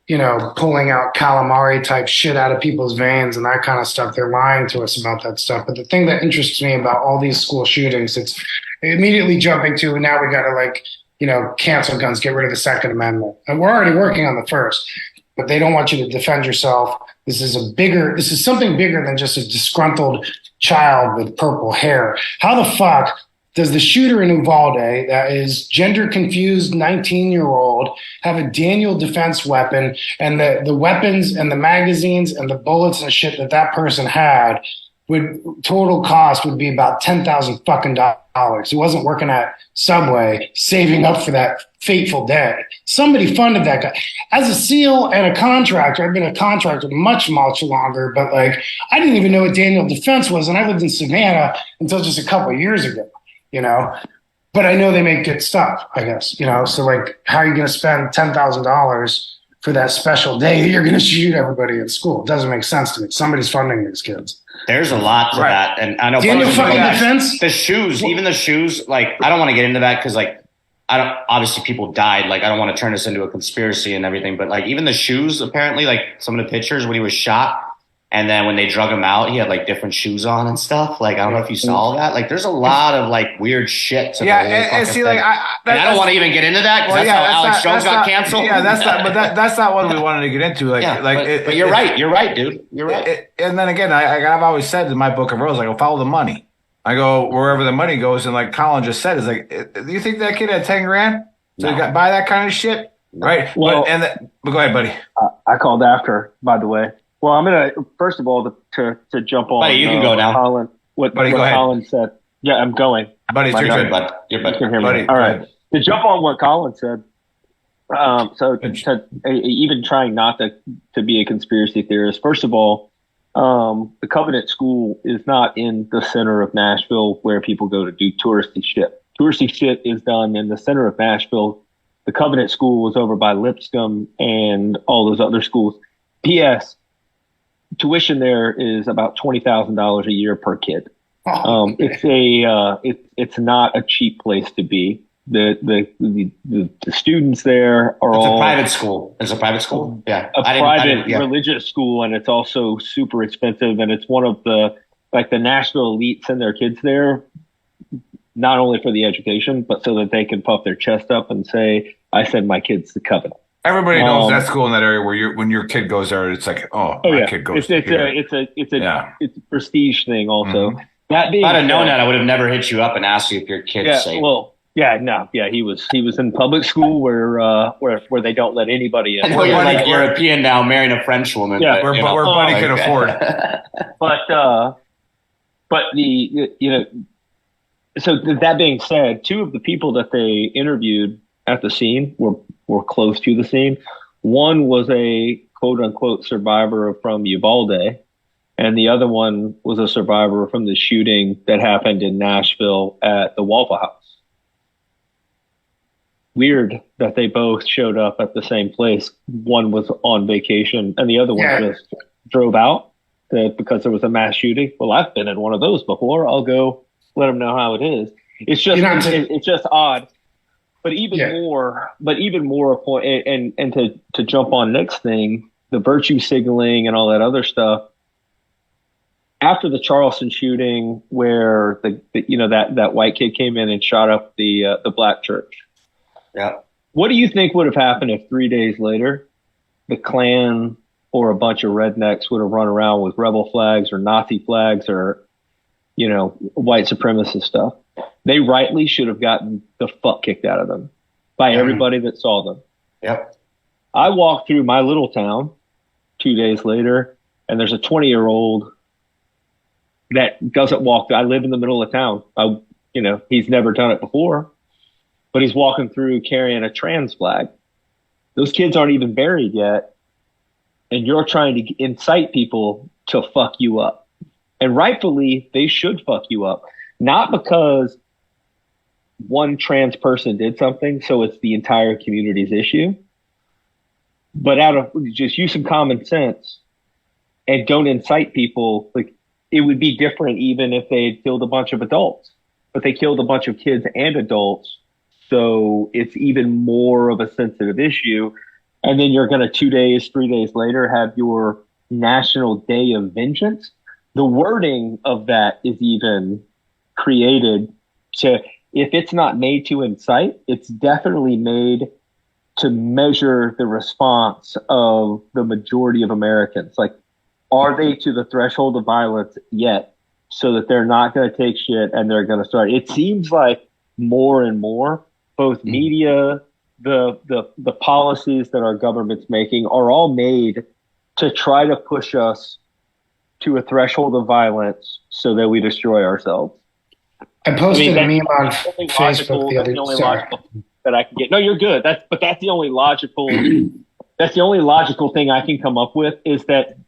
pulling out calamari type shit out of people's veins and that kind of stuff. They're lying to us about that stuff. But the thing that interests me about all these school shootings, it's immediately jumping to, now we got to cancel guns, get rid of the Second Amendment. And we're already working on the first, but they don't want you to defend yourself. This is something bigger than just a disgruntled child with purple hair. How the fuck does the shooter in Uvalde, that is gender confused 19-year-old, have a Daniel defense weapon, and the weapons and the magazines and the bullets and shit that person had would total cost would be about $10,000 fucking dollars. He wasn't working at Subway saving up for that fateful day. Somebody funded that guy. As a SEAL and a contractor, I've been a contractor much, much longer, but like I didn't even know what Daniel Defense was, and I lived in Savannah until just a couple of years ago, you know. But I know they make good stuff, I guess, you know. So like, how are you going to spend $10,000 for that special day you're going to shoot everybody in school? It doesn't make sense to me. Somebody's funding these kids. There's a lot to that, and I know Daniel fucking Defense. The shoes, even the shoes. Like, I don't want to get into that because, like, I don't. Obviously, people died. Like, I don't want to turn this into a conspiracy and everything. But like, even the shoes, apparently, like some of the pictures when he was shot, and then when they drug him out, he had like different shoes on and stuff. Like, I don't know if you saw that. Like, there's a lot of like weird shit. To Yeah, the whole and see, thing. like, I don't want to even get into that because that's how Alex Jones got canceled. Yeah, that's not. But that's not what we wanted to get into. Like, Yeah, like, but you're right. You're right, dude. You're right. And then again, I've always said in my book of rules, I go follow the money. I go wherever the money goes, and like Colin just said, is like, do you think that kid had 10 grand to buy that kind of shit? Right. Well, but go ahead, buddy. I called after, by the way. Well, I'm gonna first of all to jump on. Buddy, you can go now. Colin, what Colin said. Yeah, I'm going. Buddy, it's your turn. Bud. You're You can hear me. Buddy, All right. To jump on what Colin said. So even trying not to be a conspiracy theorist. First of all, the Covenant School is not in the center of Nashville where people go to do touristy shit. Touristy shit is done in the center of Nashville. The Covenant School was over by Lipscomb and all those other schools. P.S. Tuition there is about $20,000 a year per kid. It's not a cheap place to be. The students there are all a private school. It's a private school. Yeah, a private religious school, and it's also super expensive. And it's one of the Nashville elite send their kids there, not only for the education, but so that they can puff their chest up and say, "I send my kids to Covenant." Everybody knows that school in that area where when your kid goes there, it's like, my kid goes there. It's a prestige thing also. Mm-hmm. That being if I'd have known that, I would have never hit you up and asked you if your kid's safe. He was in public school where they don't let anybody in. I know you're like European now, marrying a French woman. Yeah, where Buddy can afford. So that being said, two of the people that they interviewed at the scene were close to the scene. One was a quote unquote survivor from Uvalde, and the other one was a survivor from the shooting that happened in Nashville at the Waffle House. Weird that they both showed up at the same place. One was on vacation and the other one just drove out because there was a mass shooting. Well, I've been in one of those before. I'll go let them know how it is. It's just it's just odd. But even more, and to jump on Nick's thing, the virtue signaling and all that other stuff. After the Charleston shooting, where that white kid came in and shot up the black church. Yeah. What do you think would have happened if 3 days later, the Klan or a bunch of rednecks would have run around with rebel flags or Nazi flags or, white supremacist stuff? They rightly should have gotten the fuck kicked out of them by everybody that saw them. Yep. I walked through my little town 2 days later, and there's a 20-year-old that doesn't walk. I live in the middle of town. He's never done it before, but he's walking through carrying a trans flag. Those kids aren't even buried yet, and you're trying to incite people to fuck you up. And rightfully, they should fuck you up. Not because one trans person did something, so it's the entire community's issue, but out of just use some common sense and don't incite people. Like, it would be different even if they had killed a bunch of adults, but they killed a bunch of kids and adults. So it's even more of a sensitive issue. And then you're going to 2 days, 3 days later have your National Day of Vengeance. The wording of that is even created to, if it's not made to incite, it's definitely made to measure the response of the majority of Americans. Like, are they to the threshold of violence yet? so that they're not going to take shit and they're going to start. It seems like more and more, both media, the policies that our government's making are all made to try to push us to a threshold of violence so that we destroy ourselves. I posted a meme on Facebook the other day. That I can get. No, you're good. That's the only logical. That's the only logical thing I can come up with is that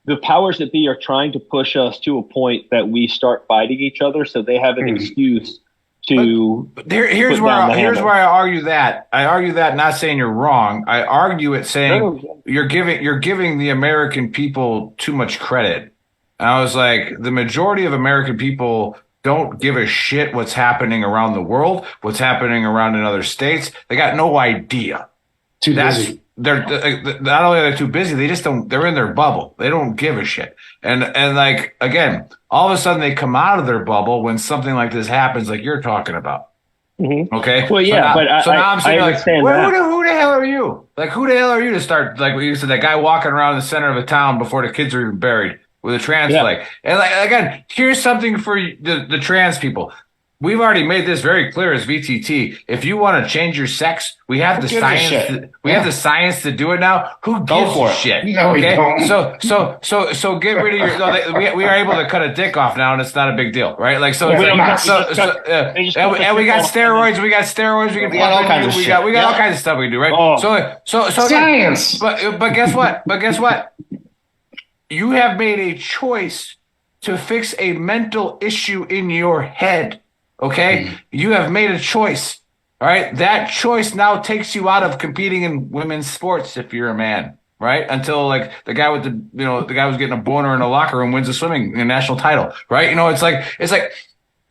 the powers that be are trying to push us to a point that we start fighting each other, so they have an excuse to. But here's where I argue that. I argue that, not saying you're wrong. I argue it saying you're giving the American people too much credit. And I was like, the majority of American people don't give a shit what's happening around the world, what's happening around in other states. They got no idea. Too busy. They're not only are they too busy, they just don't. They're in their bubble. They don't give a shit. And like again, all of a sudden they come out of their bubble when something like this happens, like you're talking about. Mm-hmm. Okay. Well, yeah, so now I'm saying, like, understand who the hell are you? Like, who the hell are you to start? Like what you said, that guy walking around the center of a town before the kids are even buried with a trans flag. And like again, here's something for the trans people. We've already made this very clear as VTT. If you want to change your sex, we have the science. We have the science to do it now. Who gives a shit? No, we don't. So get rid of your. No, we are able to cut a dick off now, and it's not a big deal, right? Like so. And we got steroids. We got steroids. We got all kinds of shit. We got all kinds of stuff we can do, right? Oh. So Science. But guess what? You have made a choice to fix a mental issue in your head. Okay, you have made a choice. All right, that choice now takes you out of competing in women's sports if you're a man, right? Until like the guy with the guy who's getting a boner in a locker room wins a swimming national title, right? It's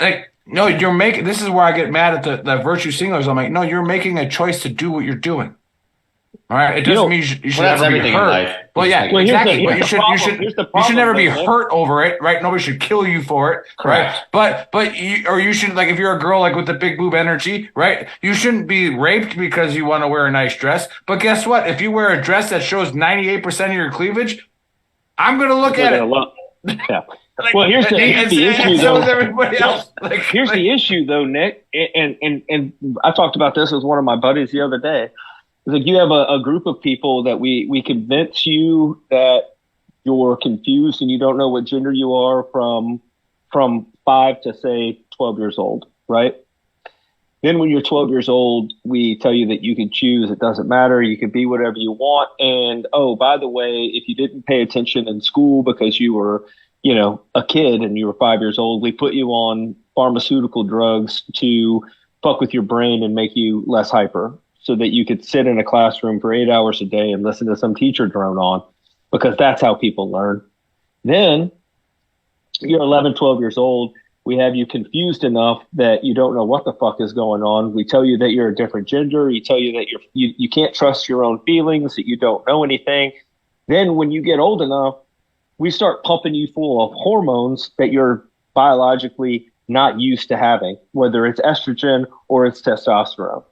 like no, you're making. This is where I get mad at the virtue signalers. I'm like, no, you're making a choice to do what you're doing. All right, it doesn't mean you should never be hurt. Well, yeah, exactly. But you should never be hurt over it, right? Nobody should kill you for it, right? But you should, like, if you're a girl like with the big boob energy, right? You shouldn't be raped because you want to wear a nice dress. But guess what? If you wear a dress that shows 98% of your cleavage, I'm gonna look at it. Yeah. Well, here's the issue, though. Everybody else. Here's the issue, though, Nick, and I talked about this with one of my buddies the other day. It's like you have a group of people that we convince you that you're confused and you don't know what gender you are from 5 to say 12 years old, right? Then when you're 12 years old, we tell you that you can choose. It doesn't matter. You can be whatever you want. And, oh, by the way, if you didn't pay attention in school because you were, a kid and you were 5 years old, we put you on pharmaceutical drugs to fuck with your brain and make you less hyper, so that you could sit in a classroom for 8 hours a day and listen to some teacher drone on, because that's how people learn. Then you're 11, 12 years old. We have you confused enough that you don't know what the fuck is going on. We tell you that you're a different gender. We tell you that you can't trust your own feelings, that you don't know anything. Then when you get old enough, we start pumping you full of hormones that you're biologically not used to having, whether it's estrogen or it's testosterone.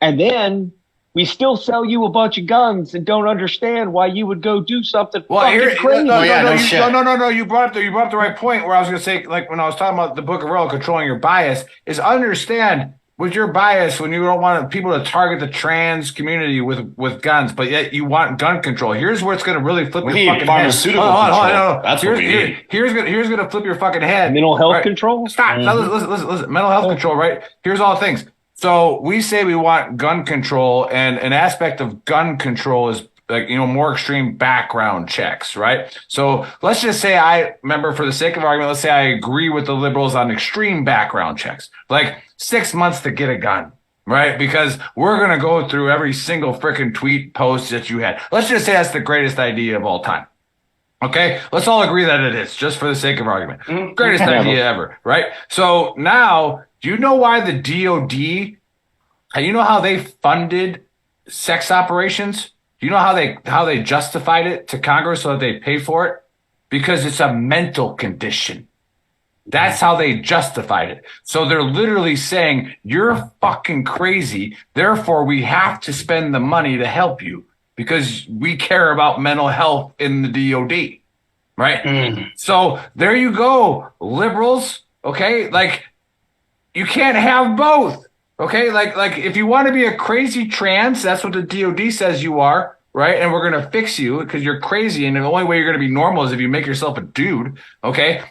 And then we still sell you a bunch of guns and don't understand why you would go do something fucking crazy. No. You brought up the right point where I was going to say, like when I was talking about the Book of Earl controlling your bias, is understand with your bias when you don't want people to target the trans community with guns, but yet you want gun control. Here's where it's going to really flip your fucking pharmaceutical head. control. No. That's what we need. Here's going to flip your fucking head. Mental health control? Stop. Mm-hmm. No, listen. Mental health control, right? Here's all the things. So we say we want gun control, and an aspect of gun control is like, more extreme background checks, right? So let's just say for the sake of argument, let's say I agree with the liberals on extreme background checks, like 6 months to get a gun, right? Because we're going to go through every single freaking tweet post that you had. Let's just say that's the greatest idea of all time. Okay, let's all agree that it is, just for the sake of argument. Mm-hmm. Greatest idea ever, right? So now, do you know why the DOD, you know how they funded sex operations? Do you know how they justified it to Congress so that they pay for it? Because it's a mental condition. That's how they justified it. So they're literally saying, you're fucking crazy, therefore we have to spend the money to help you, because we care about mental health in the DOD, right? So there you go, liberals. Okay, like you can't have both. Okay, like if you want to be a crazy trans, that's what the DOD says you are, right? And we're gonna fix you because you're crazy, and the only way you're gonna be normal is if you make yourself a dude. Okay,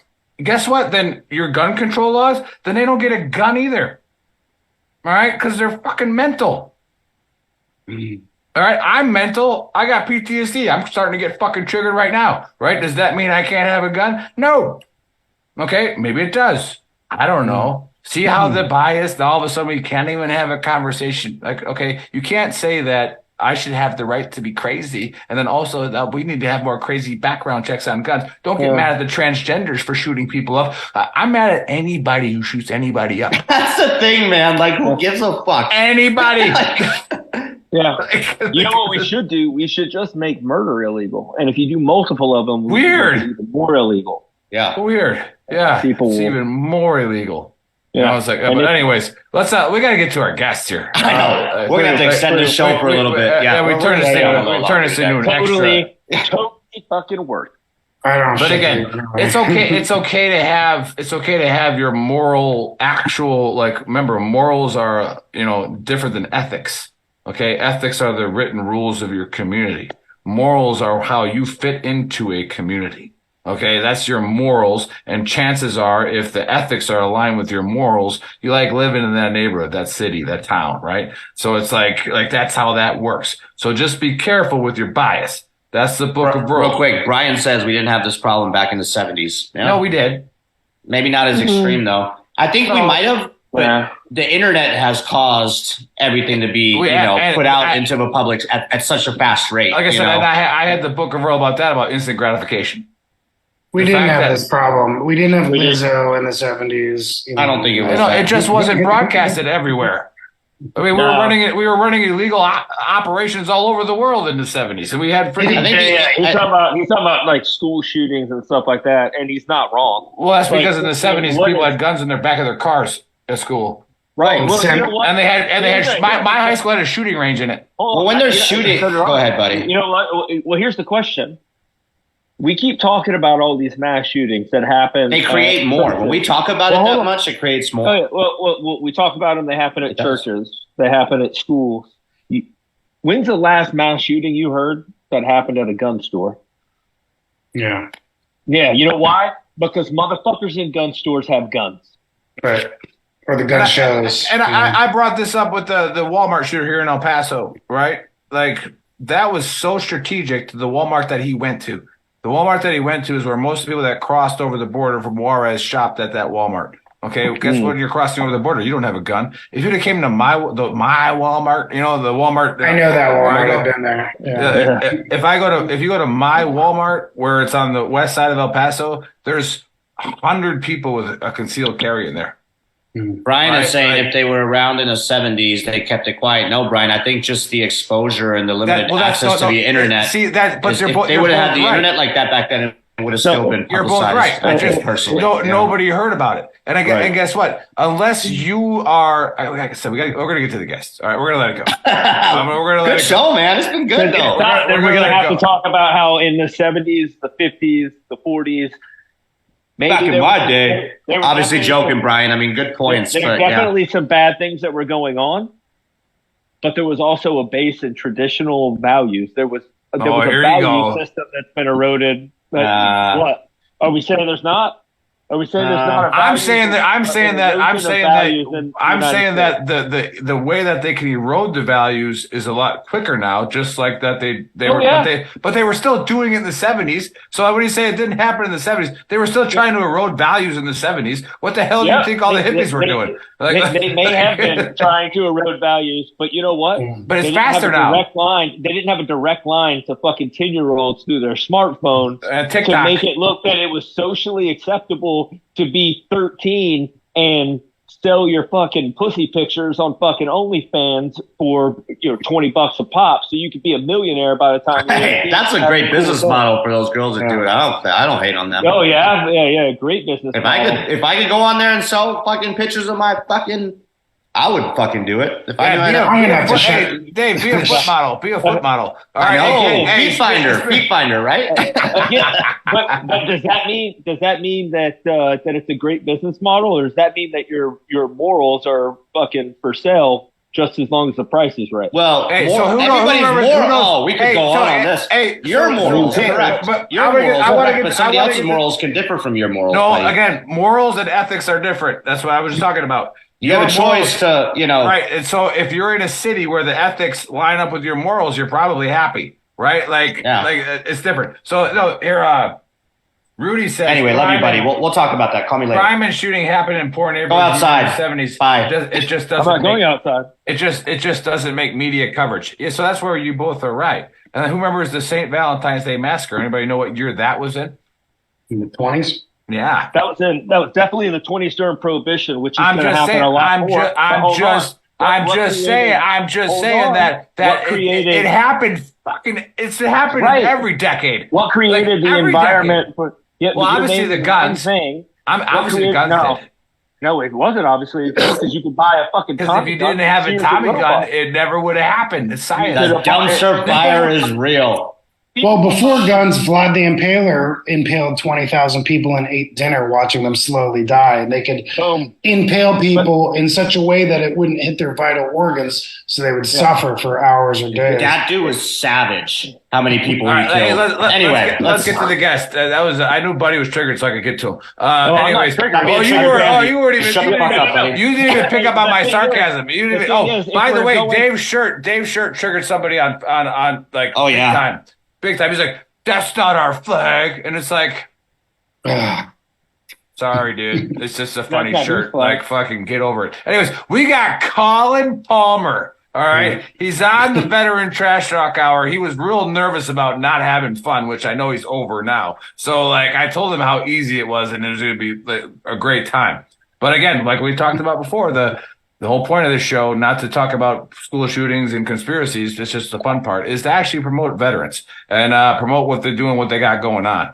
guess what? Then your gun control laws, then they don't get a gun either. All right, because they're fucking mental. All right, I'm mental. I got PTSD. I'm starting to get fucking triggered right now. Right? Does that mean I can't have a gun? No. Okay, maybe it does. I don't know. See how the bias, all of a sudden we can't even have a conversation. Like, okay, you can't say that I should have the right to be crazy. And then also that we need to have more crazy background checks on guns. Don't get mad at the transgenders for shooting people up. I'm mad at anybody who shoots anybody up. That's the thing, man. Like, who gives a fuck? Anybody. Yeah. You know what we should do? We should just make murder illegal. And if you do multiple of them, weird. It's even more illegal. Yeah. Weird. Yeah. People it's even more illegal. Yeah. I was like, but anyways, let's we got to get to our guest here. I know. We're going to have to extend the show for a little bit. Yeah, we turn this into an extra. Totally fucking worth. I don't. But again, it's okay. It's okay to have your moral, actual, like, remember, morals are, different than ethics. Okay. Ethics are the written rules of your community. Morals are how you fit into a community. Okay, that's your morals, and chances are, if the ethics are aligned with your morals, you like living in that neighborhood, that city, that town, right? So it's like that's how that works. So just be careful with your bias. That's the book of rules. Real quick, Brian says we didn't have this problem back in the 70s. Yeah? No, we did. Maybe not as extreme, though. I think we might have, but the internet has caused everything to be, put out into the public at such a fast rate. Like I said, I had the book of rules about instant gratification. We didn't have this problem. We didn't have Lizzo in the 70s. I don't think it was. No, it just wasn't broadcasted everywhere. I mean, we were running illegal operations all over the world in the 70s, and we had freaking. He's talking about like school shootings and stuff like that, and he's not wrong. Well, that's because in the 70s people had guns in their back of their cars at school. Right. Well, you know what? And they had my high school had a shooting range in it. Well, when they're shooting, go ahead, buddy. You know what? Well, here's the question. We keep talking about all these mass shootings that happen. They create more. When we talk about it that much, it creates more. Well, we talk about them. They happen at churches. They happen at schools. When's the last mass shooting you heard that happened at a gun store? Yeah. Yeah. You know why? Because motherfuckers in gun stores have guns. Right. Or the gun shows. And I brought this up with the Walmart shooter here in El Paso, right? Like, that was so strategic to the Walmart that he went to. The Walmart that he went to is where most of the people that crossed over the border from Juarez shopped at that Walmart. Okay, guess what? You're crossing over the border. You don't have a gun. If you'd have came to my Walmart, the Walmart. I know that Walmart. I've been there. Yeah. If you go to my Walmart, where it's on the west side of El Paso, there's 100 people with a concealed carry in there. Brian is saying if they were around in the 70s, they kept it quiet. No, Brian, I think just the exposure and the limited access to the internet. See that, but if they would have had the internet like that back then, it would have still been. You're both right. Nobody heard about it, and guess what? Unless you are, like I said, we're gonna get to the guests. All right, we're gonna let it go. We're gonna let good it show, man. It's been good though. We're gonna have to talk about how in the 70s, the 50s, the 40s. Maybe back in my day, obviously joking, Brian. I mean, good points. There were definitely some bad things that were going on, but there was also a base in traditional values. There was a value system that's been eroded. What are we saying? There's not. Are we saying there's not? I'm saying that the way that they can erode the values is a lot quicker now. Just like that but they were still doing it in the 70s. So when you say it didn't happen in the 70s, they were still trying to erode values in the 70s. What the hell do you think all the hippies were doing? They may have been trying to erode values, but you know what? But it's faster now. They didn't have a direct line to fucking 10-year-olds through their smartphone to make it look that it was socially acceptable to be 13 and sell your fucking pussy pictures on fucking OnlyFans for $20 a pop, so you could be a millionaire by the time. Hey, that's a great business model for those girls that do it. I don't hate on them. Oh yeah, great business. If I could go on there and sell fucking pictures of my fucking, I would fucking do it if I knew I I'm gonna Hey, Dave, be a foot model. Be a foot model. All right. Feet finder, right? but does that mean that it's a great business model, or does that mean that your morals are fucking for sale just as long as the price is right? Well, Hey, everybody's moral. We could go on this. Your morals, correct. Your morals, but somebody else's morals can differ from your morals. No, buddy. again, morals and ethics are different. That's what I was just talking about. You have a choice to, Right. And so if you're in a city where the ethics line up with your morals, you're probably happy, right? Like it's different. So no, here, Rudy said. Anyway, love you, buddy. We'll talk about that. Call me later. Crime and shooting happened in poor neighborhoods Go outside. in the 70s. Bye. It just I'm doesn't. not going outside. It just doesn't make media coverage. Yeah, so that's where you both are right. And then who remembers the St. Valentine's Day Massacre? Anybody know what year that was in? In the 20s. Yeah. That was definitely in the 20s during Prohibition, which is going to happen a lot more. I'm just saying that it happened it happened in every decade. What created the environment for obviously the guns. Obviously the guns did. No, it wasn't obviously because you could buy a fucking Because if you didn't have a Tommy gun, it never would have happened. It's science. The dumpster fire is real. Well, before guns, Vlad the Impaler impaled 20,000 people and ate dinner watching them slowly die. And they could impale people in such a way that it wouldn't hit their vital organs, so they would suffer for hours or days. That dude was savage. How many people he killed? Let's get to the guest. I knew Buddy was triggered, so I could get to him. Anyways, you weren't even. You didn't even pick up on my sarcasm. You didn't even. By the way, Dave's shirt triggered somebody on like big time. Big time. He's like, that's not our flag. And it's like, sorry, dude. It's just a funny shirt. Like, fucking get over it. Anyways, we got Colin Palmer. All right. He's on the Veteran Trash Talk Hour. He was real nervous about not having fun, which I know he's over now. So, like, I told him how easy it was and it was going to be like, a great time. But again, like we talked about before, the whole point of this show, not to talk about school shootings and conspiracies, it's just the fun part, is to actually promote veterans and promote what they're doing, what they got going on.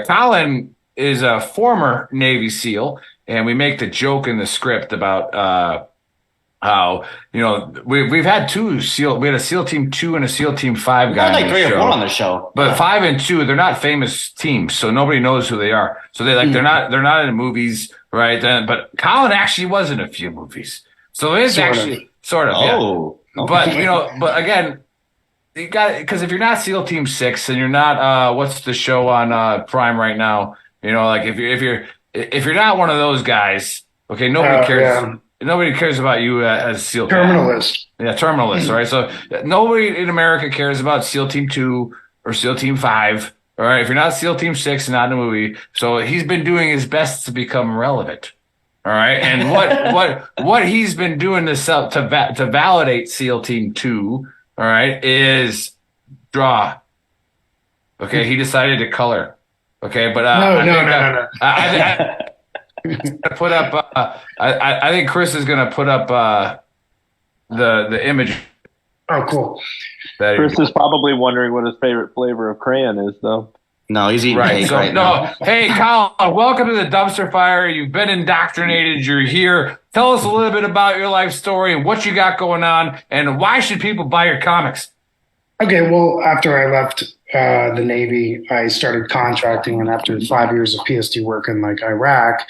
Colin is a former Navy SEAL, and we make the joke in the script about how, we've had two SEAL, we had a SEAL Team 2 and a SEAL Team 5 guy. Like 3 or 4 on the show. But 5 and 2, they're not famous teams, so nobody knows who they are. So they're not in movies. Right then, but Colin actually was in a few movies, so it is sort of. Oh, yeah. But again, you got because if you're not SEAL Team 6 and you're not what's the show on Prime right now? Like if you're not one of those guys, okay, nobody cares. Yeah. Nobody cares about you as SEAL Terminalist. Yeah, terminalist, right? So nobody in America cares about SEAL Team 2 or SEAL Team 5. All right, if you're not SEAL Team 6, not in a movie, so he's been doing his best to become relevant. All right, and what he's been doing to validate SEAL Team 2, all right, is draw. Okay, he decided to color. Okay, but no. I put up. I think Chris is going to put up the image. Oh, cool. Chris is probably wondering what his favorite flavor of crayon is, though. No, he's eating cake right now. Hey, Colin, welcome to the Dumpster Fire. You've been indoctrinated. You're here. Tell us a little bit about your life story and what you got going on, and why should people buy your comics? Okay, well, after I left the Navy, I started contracting, and after 5 years of PSD work in like Iraq,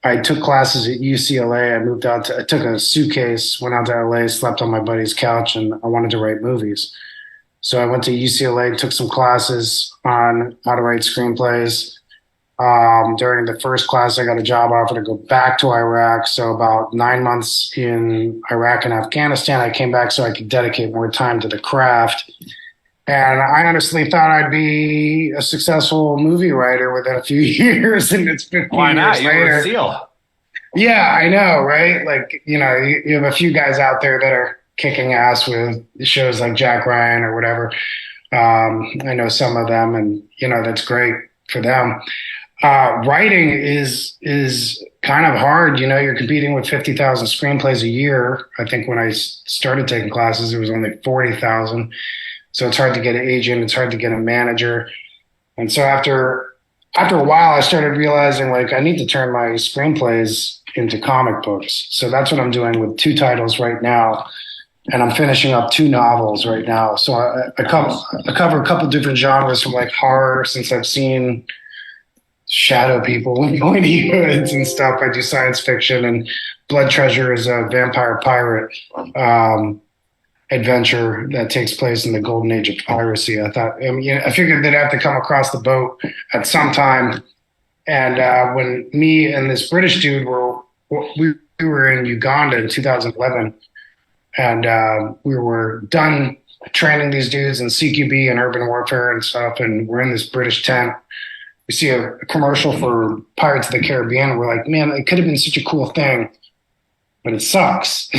I took classes at UCLA. I took a suitcase, went out to LA, slept on my buddy's couch, and I wanted to write movies. So I went to UCLA, took some classes on how to write screenplays. During the first class, I got a job offer to go back to Iraq. So about 9 months in Iraq and Afghanistan, I came back so I could dedicate more time to the craft. And I honestly thought I'd be a successful movie writer within a few years, and it's 15 Why not? years later. You're a SEAL. Yeah, I know, right? Like, you have a few guys out there that are kicking ass with shows like Jack Ryan or whatever. I know some of them, and that's great for them. Writing is kind of hard. You're competing with 50,000 screenplays a year. I think when I started taking classes, it was only 40,000. So it's hard to get an agent. It's hard to get a manager. And so after after a while, I started realizing like I need to turn my screenplays into comic books. So that's what I'm doing with 2 titles right now. And I'm finishing up 2 novels right now. So I cover a couple different genres from like horror, since I've seen shadow people in pointy hoods and stuff. I do science fiction, and Blood Treasure is a vampire pirate adventure that takes place in the golden age of piracy. I figured they'd have to come across the boat at some time. And when me and this British dude we were in Uganda in 2011, and we were done training these dudes in CQB and urban warfare and stuff, and we're in this British tent. We see a commercial for Pirates of the Caribbean. We're like, man, it could have been such a cool thing, but it sucks.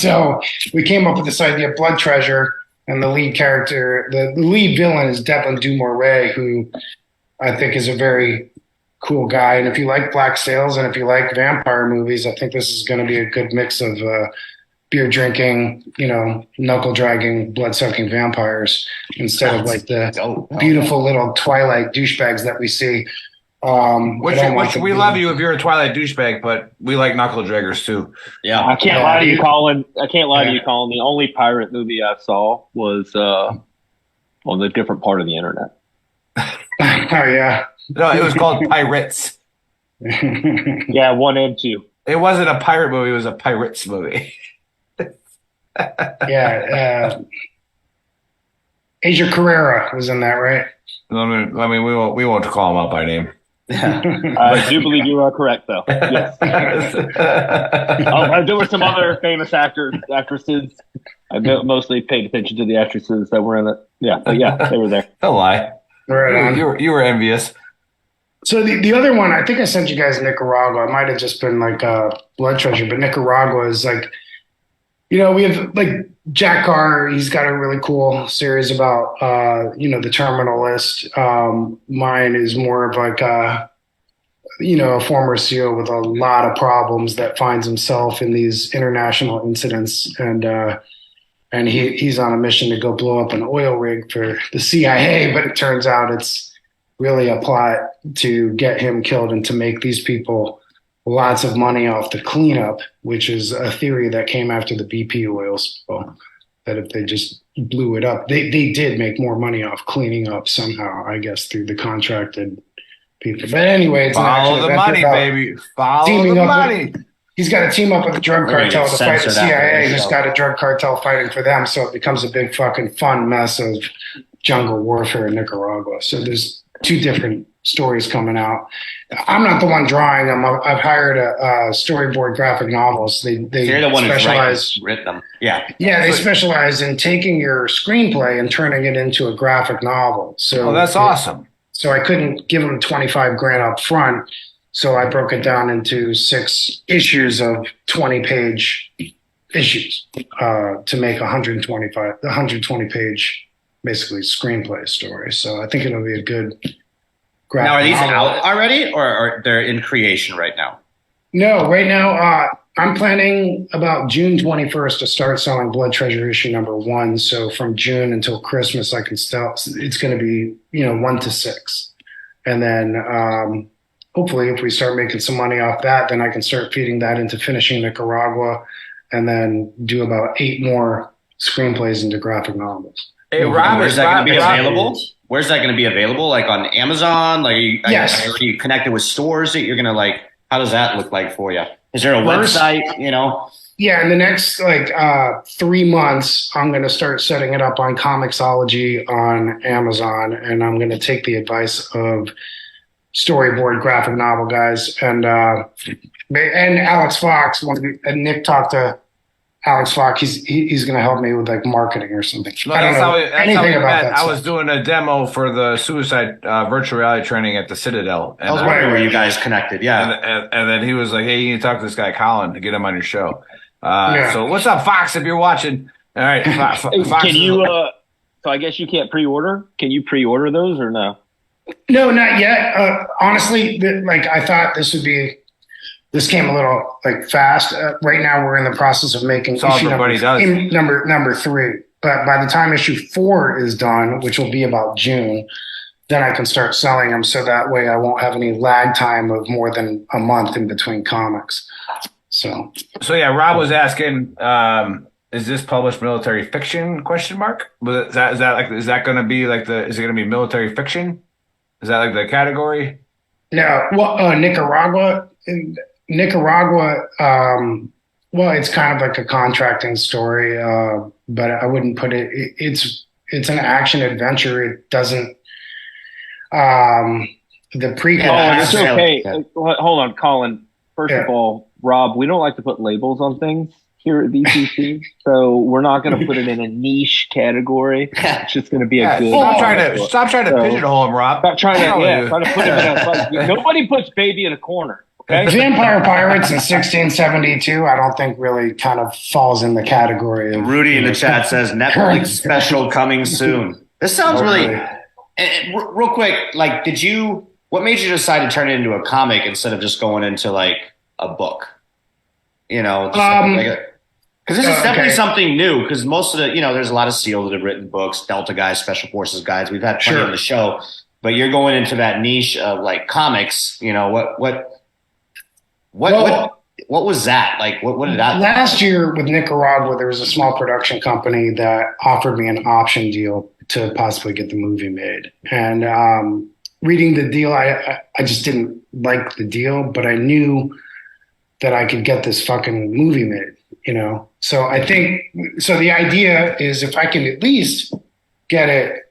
So we came up with this idea of Blood Treasure, and the lead character, the lead villain is Devlin Du Maurier, who I think is a very cool guy. And if you like Black Sails and if you like vampire movies, I think this is going to be a good mix of beer drinking, knuckle dragging, blood sucking vampires instead of like the beautiful little Twilight douchebags that we see. We love you if you're a Twilight douchebag, but we like knuckle draggers too. Yeah, I can't lie to you, Colin. The only pirate movie I saw was on a different part of the internet. Oh yeah. No, it was called Pirates. Yeah, 1 and 2. It wasn't a pirate movie; it was a pirates movie. Yeah, Asia Carrera was in that, right? I mean, we won't call him out by name. I do believe you are correct, though. Yes. There were some other famous actresses. I mostly paid attention to the actresses that were in it. Yeah, but yeah, they were there. Don't lie. Right. You were envious. So the other one, I think I sent you guys Nicaragua. It might have just been like Blood Treasure, but Nicaragua is like, we have like Jack Carr. He's got a really cool series about, the terminal list. Mine is more of like, a former SEAL with a lot of problems that finds himself in these international incidents. And he's on a mission to go blow up an oil rig for the CIA, but it turns out it's really a plot to get him killed and to make these people lots of money off the cleanup, which is a theory that came after the BP oil spill, that if they just blew it up, they did make more money off cleaning up somehow, I guess, through the contracted people. But anyway, it's follow the money, baby. Follow the money. He's got to team up with the drug cartel to fight the CIA, who's got a drug cartel fighting for them. So it becomes a big fucking fun mess of jungle warfare in Nicaragua. So there's 2 different stories coming out. I'm not the one drawing them. I've hired a storyboard graphic novels. They You're the one specialize, who's written them. Yeah. Yeah, they specialize in taking your screenplay and turning it into a graphic novel. So that's awesome. So I couldn't give them $25,000 up front. So I broke it down into 6 issues of 20-page issues to make 120-page, basically screenplay story. So I think it'll be a good graphic Now, are these novel. out already, or they're in creation right now? No, right now I'm planning about June 21st to start selling Blood Treasure issue number 1. So from June until Christmas, I can sell. It's going to be 1 to 6, and then hopefully, if we start making some money off that, then I can start feeding that into finishing Nicaragua, and then do about 8 more screenplays into graphic novels. Hey, Rob, where's that going to be available? Where's that going to be available? Like on Amazon? Like, yes. Are you connected with stores that you're going to like? How does that look like for you? Is there a website? Yeah, in the next 3 months, I'm going to start setting it up on Comixology on Amazon, and I'm going to take the advice of storyboard graphic novel guys and Alex Fox. And Nick talked to Alex Fox. He's going to help me with like marketing or something. No, I don't know anything about that. I was doing a demo for the suicide virtual reality training at the Citadel. And I was wondering where you guys connected. Yeah. And then he was like, "Hey, you need to talk to this guy Colin to get him on your show." So what's up, Fox? If you're watching, all right. Fox can you? So I guess you can't pre-order. Can you pre-order those or no? No, not yet. Honestly, I thought this came a little fast. Right now, we're in the process of making issue number 3. But by the time issue 4 is done, which will be about June, then I can start selling them. So that way I won't have any lag time of more than a month in between comics. So yeah, Rob was asking, is this published military fiction? Question mark. Is that going to be like is it going to be military fiction? Is that like the category? no, well, Nicaragua. Well, it's kind of like a contracting story, but I wouldn't put it. It's an action adventure. It doesn't. The prequel. Oh, it's okay. Hold on, Colin. First of all, Rob, we don't like to put labels on things here at VCC, so we're not going to put it in a niche category. It's just going to be a good. Stop trying to pigeonhole him, Rob. Stop trying to put him in a. Nobody puts baby in a corner. Okay? Vampire Pirates in 1672, I don't think really kind of falls in the category of. Rudy in the chat says Netflix special coming soon. This sounds really. Real quick, like, what made you decide to turn it into a comic instead of just going into like a book? You know, because this is definitely something new. Because most of the, there's a lot of SEALs that have written books, Delta guys, Special Forces guys. We've had plenty on the show, but you're going into that niche of like comics. What was that like? What did that? Last year with Nicaragua, there was a small production company that offered me an option deal to possibly get the movie made. And reading the deal, I just didn't like the deal, but I knew that I could get this fucking movie made, So I think, the idea is if I can at least get it,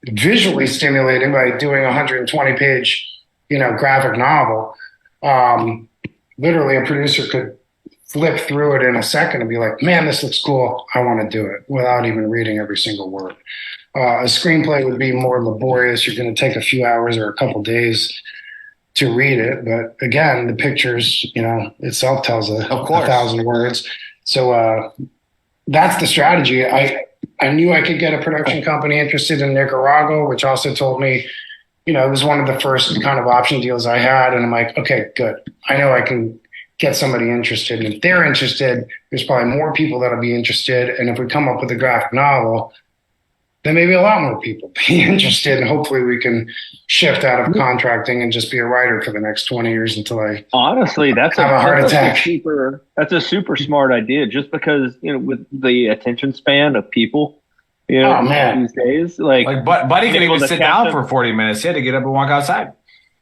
visually stimulating by doing a 120-page, graphic novel, literally a producer could flip through it in a second and be like, man, this looks cool. I want to do it without even reading every single word. A screenplay would be more laborious. You're going to take a few hours or a couple days to read it. But again, the pictures, itself tells a 1,000 words. So that's the strategy. I knew I could get a production company interested in Nicaragua, which also told me, it was one of the first kind of option deals I had. And I'm like, okay, good. I know I can get somebody interested. And if they're interested, there's probably more people that'll be interested. And if we come up with a graphic novel, then maybe a lot more people be interested. And hopefully we can shift out of contracting and just be a writer for the next 20 years until I honestly, that's have a heart attack. That's a super smart idea, just because, with the attention span of people, these days, like Buddy can even sit down for 40 minutes. He had to get up and walk outside.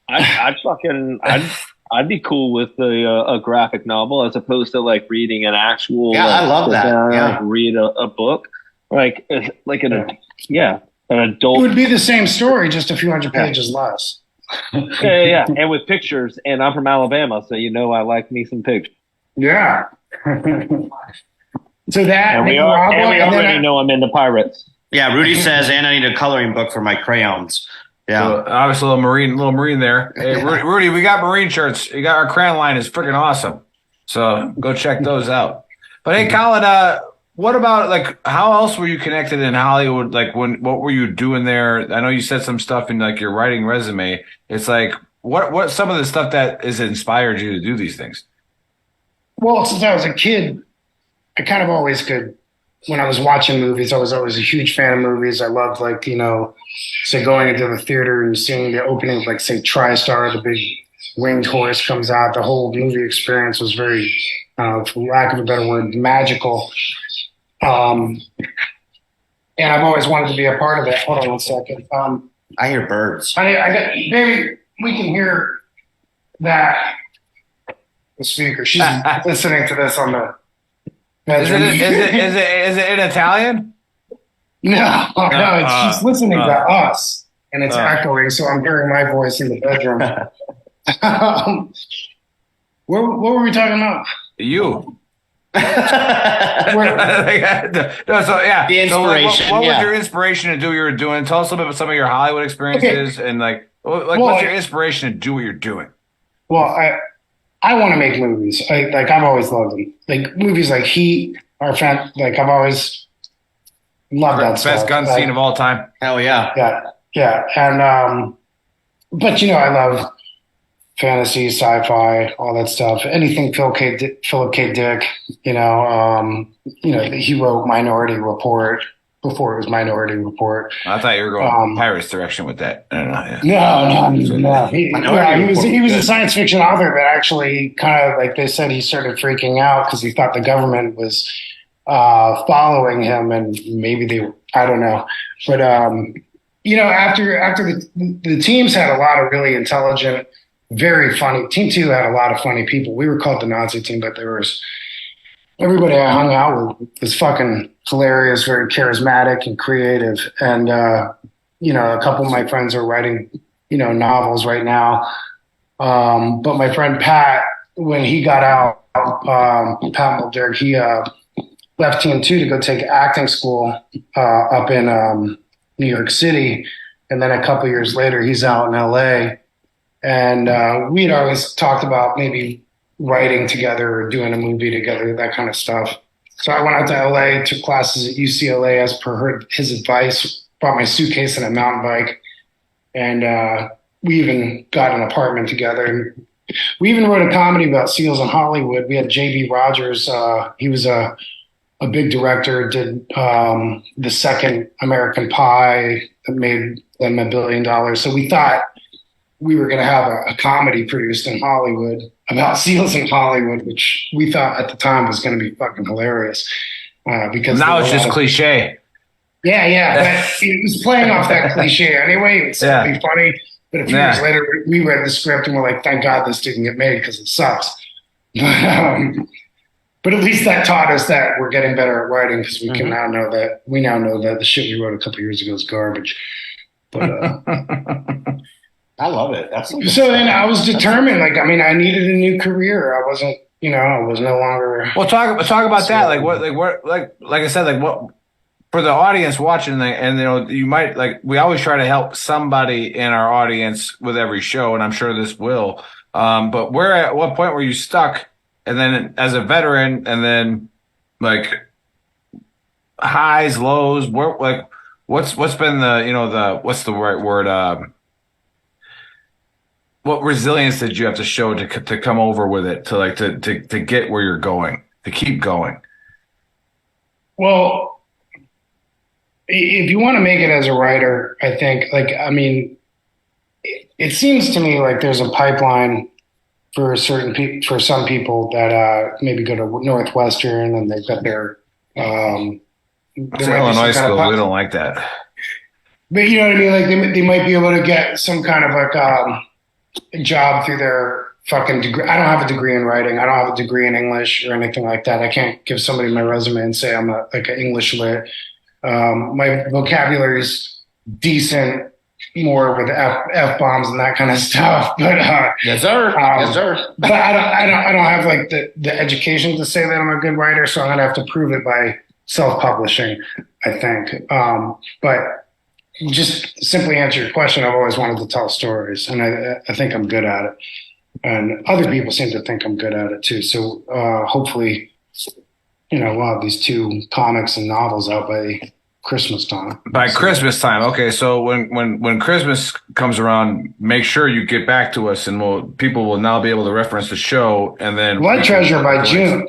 I'd be cool with a graphic novel as opposed to like reading an actual. Yeah, I love that. Read a book, an adult. It would be the same story, just a few hundred pages less. yeah, and with pictures. And I'm from Alabama, so I like me some pictures. Yeah. So that and we already know I'm into pirates. Yeah, Rudy says, and I need a coloring book for my crayons. Yeah, so, obviously a little marine there. Hey, Rudy, we got marine shirts. You got our crayon line is freaking awesome. So go check those out. But hey, Colin, what about like how else were you connected in Hollywood? Like what were you doing there? I know you said some stuff in like your writing resume. It's like what some of the stuff that has inspired you to do these things? Well, since I was a kid, I kind of always could. When I was watching movies, I was always a huge fan of movies. I loved, like, say going into the theater and seeing the opening of, like, say, TriStar, the big winged horse comes out. The whole movie experience was very, for lack of a better word, magical. And I've always wanted to be a part of it. Hold on one second. I hear birds. Maybe we can hear that. The speaker. She's listening to this on the. Is it in Italian? No, it's she's listening to us, and it's echoing, so I'm hearing my voice in the bedroom. What were we talking about? You. The inspiration. So what was your inspiration to do what you were doing? Tell us a little bit about some of your Hollywood experiences and what's your inspiration to do what you're doing? Well, I want to make movies. I've always loved them. Like movies like Heat are I've always loved that stuff. Best gun scene of all time. Hell yeah. Yeah. And but I love fantasy, sci-fi, all that stuff. Anything Philip K. Dick. He wrote Minority Report. before it was Minority Report. I thought you were going Pirates direction with that. I don't know. No. He was a science fiction author that actually kind of, like they said, he started freaking out because he thought the government was following him, and maybe they, I don't know. But, you know, after the teams had a lot of really intelligent, very funny, Team 2 had a lot of funny people. We were called the Nazi team, but there was, everybody I hung out with was fucking hilarious, very charismatic and creative. And, you know, a couple of my friends are writing, you know, novels right now. But my friend Pat, when he got out, Pat Mulder, he left Team 2 to go take acting school up in New York City. And then a couple years later, he's out in LA. And we'd always talked about maybe writing together or doing a movie together, that kind of stuff. So I went out to LA, took classes at UCLA as per his advice, brought my suitcase and a mountain bike. And we even got an apartment together. And we even wrote a comedy about seals in Hollywood. We had J.B. Rogers. He was a big director, did the second American Pie that made them $1 billion. So we thought we were going to have a comedy produced in Hollywood about seals in Hollywood, which we thought at the time was going to be fucking hilarious. Because now it's just cliche. Yeah. But it was playing off that cliche anyway. It would still be funny. But a few years later, we read the script and we're like, thank God this didn't get made because it sucks. But at least that taught us that we're getting better at writing because we now know that the shit we wrote a couple years ago is garbage. But I love it. So then I was determined. Like, I mean, I needed a new career. I wasn't, you know, I was no longer. Well, talk about that. Like I said, like what for the audience watching, and you know, you might we always try to help somebody in our audience with every show, and I'm sure this will. But at what point were you stuck? And then as a veteran, and then like highs, lows. What's been what's the right word? What resilience did you have to show to come over with it, to get where you're going, to keep going? Well, if you want to make it as a writer, I think, it seems to me like there's a pipeline for some people that maybe go to Northwestern and they've got their Illinois school. We don't like that. But you know what I mean? Like they might be able to get some kind of a job through their fucking degree. I don't have a degree in writing. I don't have a degree in English or anything like that. I can't give somebody my resume and say I'm an English lit. My vocabulary is decent, more with F bombs and that kind of stuff. But yes, sir. Yes, sir. But I don't have like the education to say that I'm a good writer, so I'm gonna have to prove it by self-publishing, I think. But just simply answer your question, I've always wanted to tell stories, and I think I'm good at it. And other people seem to think I'm good at it too. So hopefully, we'll have these 2 comics and novels out by Christmas time. Christmas time. Okay, so when Christmas comes around, make sure you get back to us, and people will now be able to reference the show, and then Blood Treasure by June.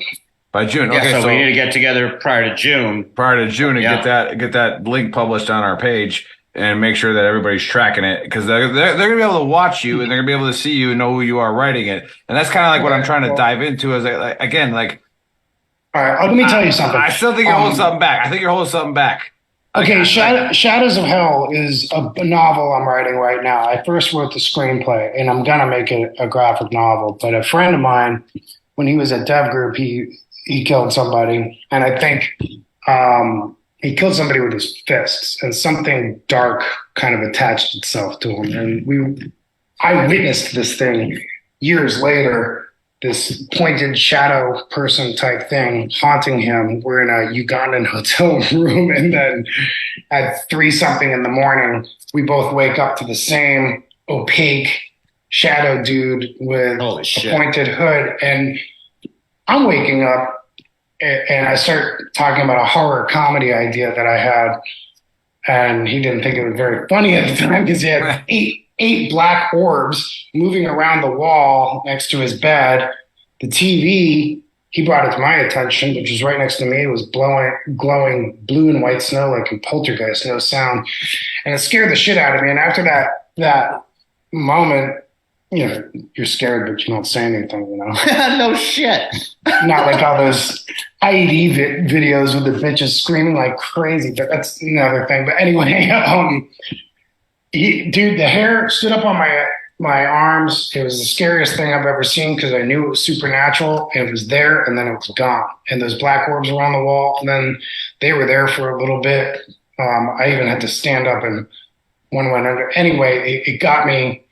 By June. Yeah, okay, so we need to get together prior to June. And get that link published on our page, and make sure that everybody's tracking it, because they're gonna be able to watch you, and they're gonna be able to see you and know who you are writing it. And that's kind of like what I'm trying to dive into. Is again, all right, let me tell you something. I still think you're holding something back. I think you're holding something back. Okay, Shadows of Hell is a novel I'm writing right now. I first wrote the screenplay, and I'm gonna make it a graphic novel. But a friend of mine, when he was at Dev Group, he killed somebody, and I think he killed somebody with his fists, and something dark kind of attached itself to him. And I witnessed this thing years later, this pointed shadow person type thing haunting him. We're in a Ugandan hotel room, and then at 3-something in the morning, we both wake up to the same opaque shadow dude with a pointed hood. And I'm waking up, and I start talking about a horror comedy idea that I had, and he didn't think it was very funny at the time because he had eight black orbs moving around the wall next to his bed. The TV he brought it to my attention, which was right next to me. It was glowing blue and white snow like a poltergeist, no sound. And it scared the shit out of me. And after that moment, you know, you're scared, but you don't say anything, you know? No shit. Not like all those IED videos with the bitches screaming like crazy, but that's another thing. But anyway, dude, the hair stood up on my arms. It was the scariest thing I've ever seen because I knew it was supernatural. It was there, and then it was gone. And those black orbs were on the wall, and then they were there for a little bit. I even had to stand up, and one went under. Anyway, it got me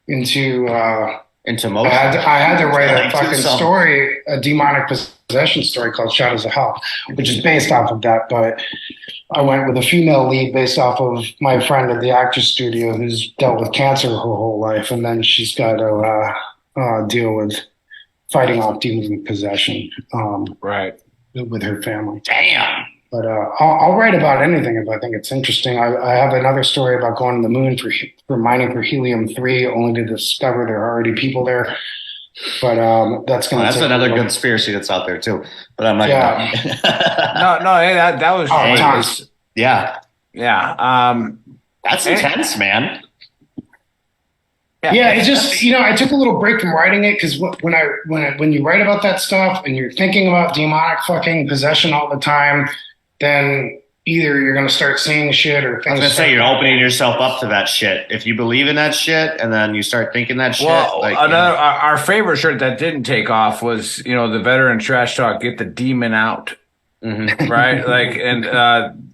into motion. I had to write a fucking story, a demonic possession story called Shadows of Hell, which is based off of that. But I went with a female lead based off of my friend at the actor studio who's dealt with cancer her whole life. And then she's got to deal with fighting off demon possession Right. with her family. Damn. But I'll write about anything if I think it's interesting. I have another story about going to the moon for mining for helium-3, only to discover there are already people there. But that's another conspiracy that's out there too. But I'm not. Yeah. Hey, that was tons. Yeah. That's intense, man. Yeah, it's just, you know, I took a little break from writing it because when you write about that stuff and you're thinking about demonic fucking possession all the time, then either you're going to start seeing shit or things. I was going to say, you're opening yourself up to that shit. If you believe in that shit and then you start thinking that shit. Well, our favorite shirt that didn't take off was, you know, the veteran trash talk, get the demon out. Mm-hmm. Right? Like, and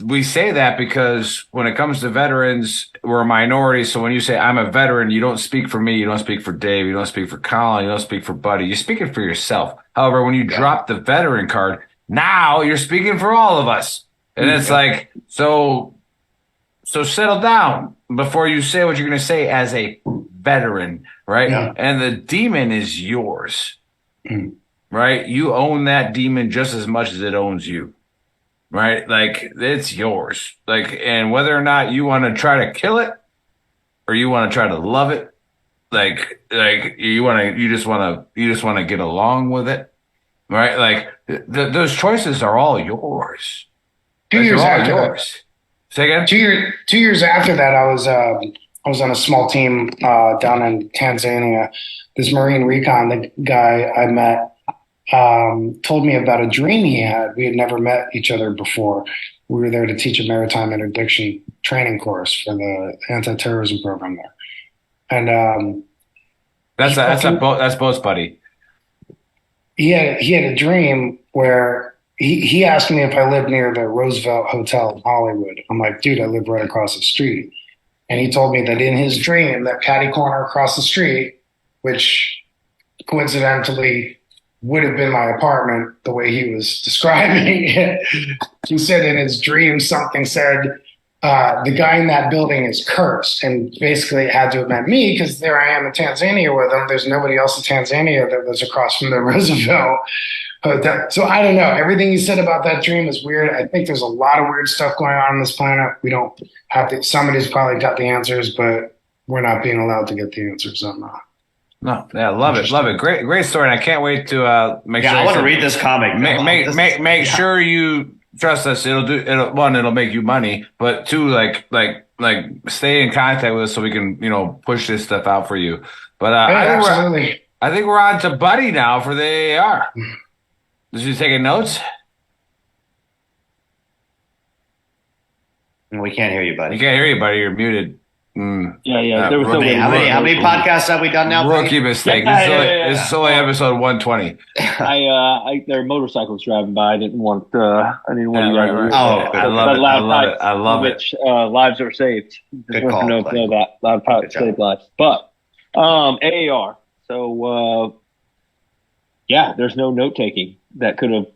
we say that because when it comes to veterans, we're a minority. So when you say I'm a veteran, you don't speak for me. You don't speak for Dave. You don't speak for Colin. You don't speak for Buddy. You're speaking for yourself. However, when you drop the veteran card, now you're speaking for all of us. And it's like, so settle down before you say what you're going to say as a veteran, right? Yeah. And the demon is yours, right? You own that demon just as much as it owns you, right? Like, it's yours. Like, and whether or not you want to try to kill it or you want to try to love it, like you just want to get along with it, right? Like, those choices are all yours. 2 years after yours. Say again? 2 years after that, I was on a small team down in Tanzania. This Marine Recon guy I met told me about a dream he had. We had never met each other before. We were there to teach a maritime interdiction training course for the anti-terrorism program there. And that's both, buddy. He had a dream where he asked me if I lived near the Roosevelt Hotel in Hollywood. I'm like, dude, I live right across the street. And he told me that in his dream, that catty corner across the street, which coincidentally would have been my apartment the way he was describing it, he said in his dream something said, the guy in that building is cursed. And basically it had to have meant me because there I am in Tanzania with him. There's nobody else in Tanzania that lives across from the Roosevelt Hotel. So I don't know. Everything he said about that dream is weird. I think there's a lot of weird stuff going on this planet. We don't have to, somebody's probably got the answers, but we're not being allowed to get the answers somehow. No, yeah, love it. Great story. And I can't wait to make sure. I want to read this comic. Make sure you trust us. It'll make you money, but two, like stay in contact with us so we can, you know, push this stuff out for you. But absolutely. I think we're on to Buddy now for the AR. Is you taking notes? We can't hear you, buddy. You can't hear you, buddy. You're muted. Yeah. There was how many podcasts have we done now? Rookie mistake. This is only episode 120. There are motorcycles driving by. I didn't want you guys. I love it. Lives are saved. Good call. That loud pipes save lives. But AAR. So there's no note taking that could have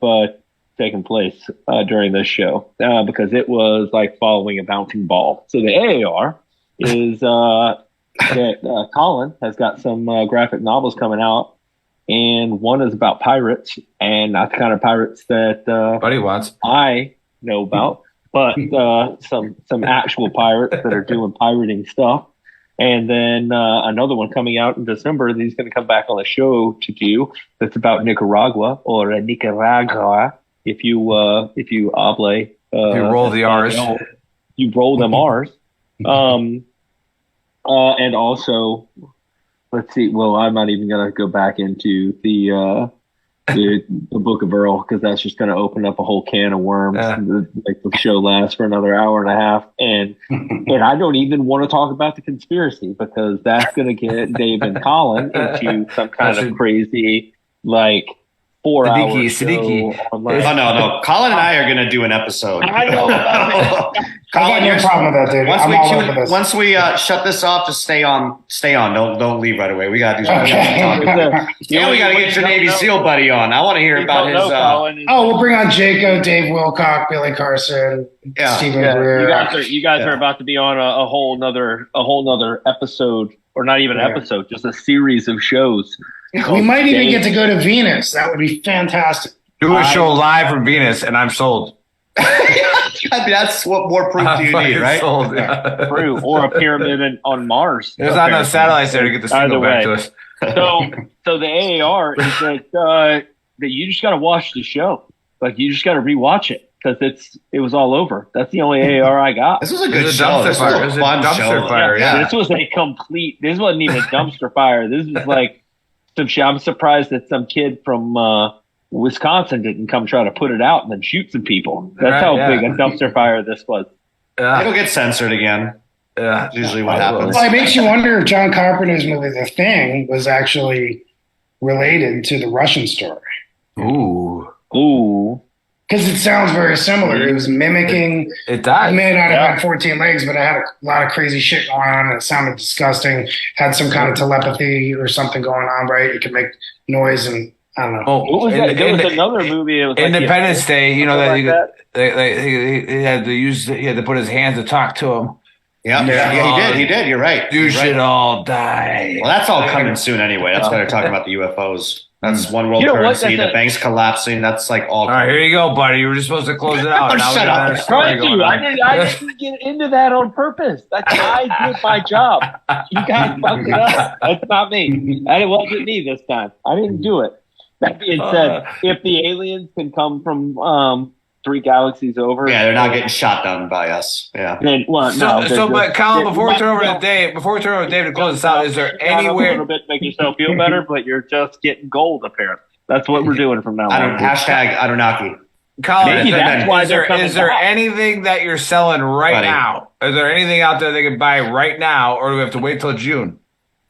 taken place during this show because it was like following a bouncing ball. So the AAR is that Colin has got some graphic novels coming out, and one is about pirates, and not the kind of pirates that Buddy wants. I know about, but some actual pirates that are doing pirating stuff. And then another one coming out in December that he's going to come back on the show to do. That's about Nicaragua or Nicaragua. If you oblate, if you roll the R's, you roll them R's. And also, let's see. Well, I'm not even going to go back into the Book of Earl because that's just going to open up a whole can of worms. Make the show last for another hour and a half, and I don't even want to talk about the conspiracy because that's going to get Dave and Colin into some kind of crazy 4-hour Siddiqui. show. Oh no! Colin and I are going to do an episode. I know. I got no problem with that, dude. Once we shut this off, just stay on. Don't leave right away. We got to do something else to talk about. Yeah, we got to get your Navy SEAL buddy on. I want to hear about his. We'll bring on Jaco, Dave Wilcock, Billy Carson, Stephen Greer. You guys are about to be on a whole nother episode, or not even an episode, just a series of shows. We might even get to go to Venus. That would be fantastic. Do a show live from Venus, and I'm sold. That's what more proof do you need, right? Sold, yeah. True, or a pyramid on Mars. There's not enough satellites there to get the signal back to us. So the AAR is that you just got to watch the show. You just got to rewatch it because it was all over. That's the only AAR I got. This was a good show. This was a fun show. Yeah. This was a complete. This wasn't even a dumpster fire. This was some shit. I'm surprised that some kid from Wisconsin didn't come try to put it out and then shoot some people. That's how big a dumpster fire this was. It'll get censored again. Yeah, that's usually what happens. Well, it makes you wonder if John Carpenter's movie The Thing was actually related to the Russian story. Ooh. Because it sounds very similar. It was mimicking. It died. It may not have had 14 legs, but it had a lot of crazy shit going on. And it sounded disgusting. Had some kind of telepathy or something going on, right? It could make noise and I don't know. What was that? There was another movie. It was Independence Day. You know that he had to use. He had to put his hands to talk to him. Yeah, he did. You're right. You should all die. Well, that's all coming soon anyway. That's why they're talking about the UFOs. That's one world currency. The bank's collapsing. That's all. All right, here you go, buddy. You were just supposed to close it out. Shut up. I didn't get into that on purpose. I did my job. You guys fucked it up. That's not me. It wasn't me this time. I didn't do it. That being said, if the aliens can come from 3 galaxies over, they're not getting shot down by us. Yeah. Then, but Colin, before we turn over to Dave to close this out, is there anywhere a little bit to make yourself feel better, but you're just getting gold apparently. That's what we're doing from now on. Hashtag Anunnaki. Colin, is there anything that you're selling right now? Is there anything out there they can buy right now, or do we have to wait till June?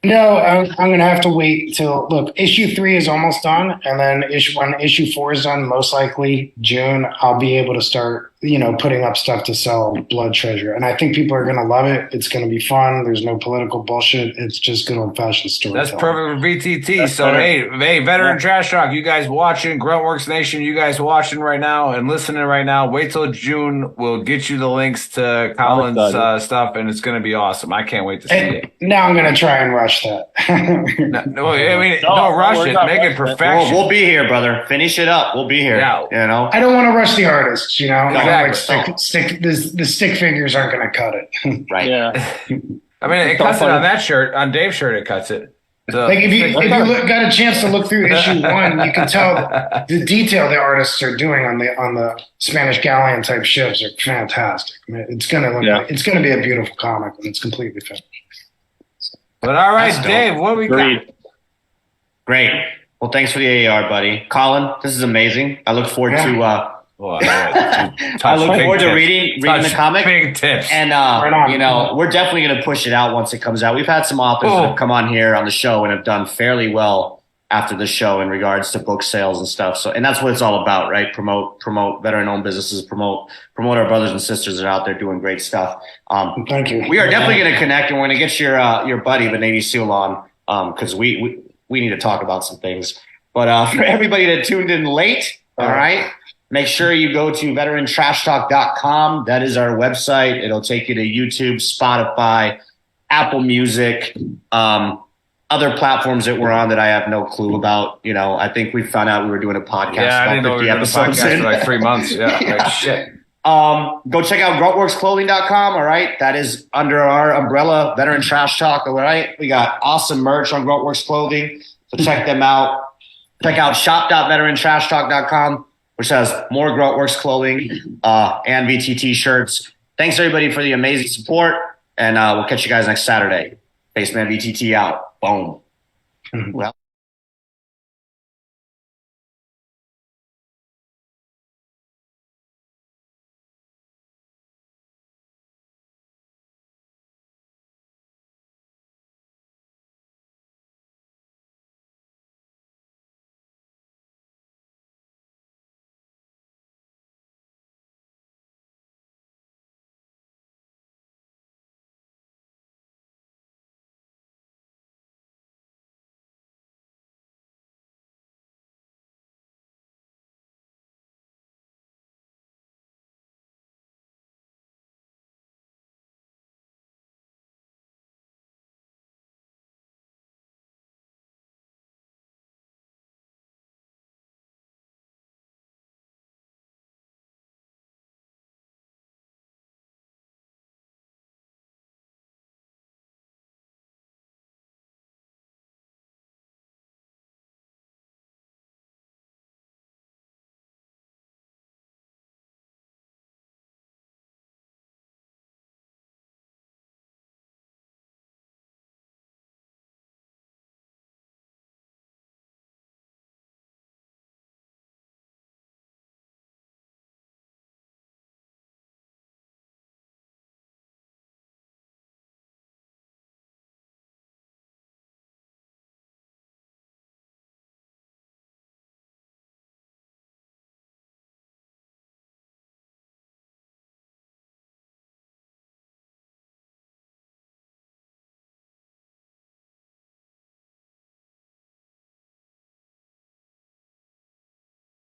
No, I'm going to have to wait till issue 3 is almost done, and then when issue 4 is done, most likely June, I'll be able to start, putting up stuff to sell Blood Treasure, and I think people are going to love it. It's going to be fun. There's no political bullshit. It's just good old fashioned storytelling. That's perfect for VTT. So hey, Veteran Trash Talk, you guys watching, Gruntworks Nation, you guys watching right now and listening right now. Wait till June. We'll get you the links to Colin's stuff, and it's going to be awesome. I can't wait to see it. Now I'm going to try and rush that. Don't rush it. Make it perfection. We'll be here, brother. Finish it up. We'll be here. Yeah. I don't want to rush the artists. Exactly. The stick figures aren't going to cut it. Right. Yeah. I mean, it cuts it on that shirt. On Dave's shirt, it cuts it. So, if you got a chance to look through issue 1, you can tell the detail the artists are doing on the Spanish galleon type ships are fantastic. I mean, it's going to it's going to be a beautiful comic when it's completely finished. But all right, Dave, what do we got? Great. Well, thanks for the AAR, buddy. Colin, this is amazing. I look forward to I look forward to reading the comic. Big tips. And we're definitely going to push it out once it comes out. We've had some authors that have come on here on the show and have done fairly well after the show in regards to book sales and stuff. So, and that's what it's all about, right? Promote veteran-owned businesses, promote our brothers and sisters that are out there doing great stuff. Thank you. We are definitely going to connect, and we're going to get your buddy, the Navy SEAL, on because we need to talk about some things. But for everybody that tuned in late, all right, make sure you go to veterantrashtalk.com. That is our website. It'll take you to YouTube, Spotify, Apple Music, other platforms that we're on that I have no clue about. I think we found out we were doing a podcast. Yeah, I didn't know we were doing a podcast in. for like 3 months. Yeah, like shit. Go check out gruntworksclothing.com. All right. That is under our umbrella, Veteran Trash Talk. All right. We got awesome merch on Gruntworks Clothing. So check them out. Check out shop.veterantrashtalk.com, which has more Gruntworks clothing and VTT shirts. Thanks everybody for the amazing support. And we'll catch you guys next Saturday. Baseman VTT out. Boom. Well.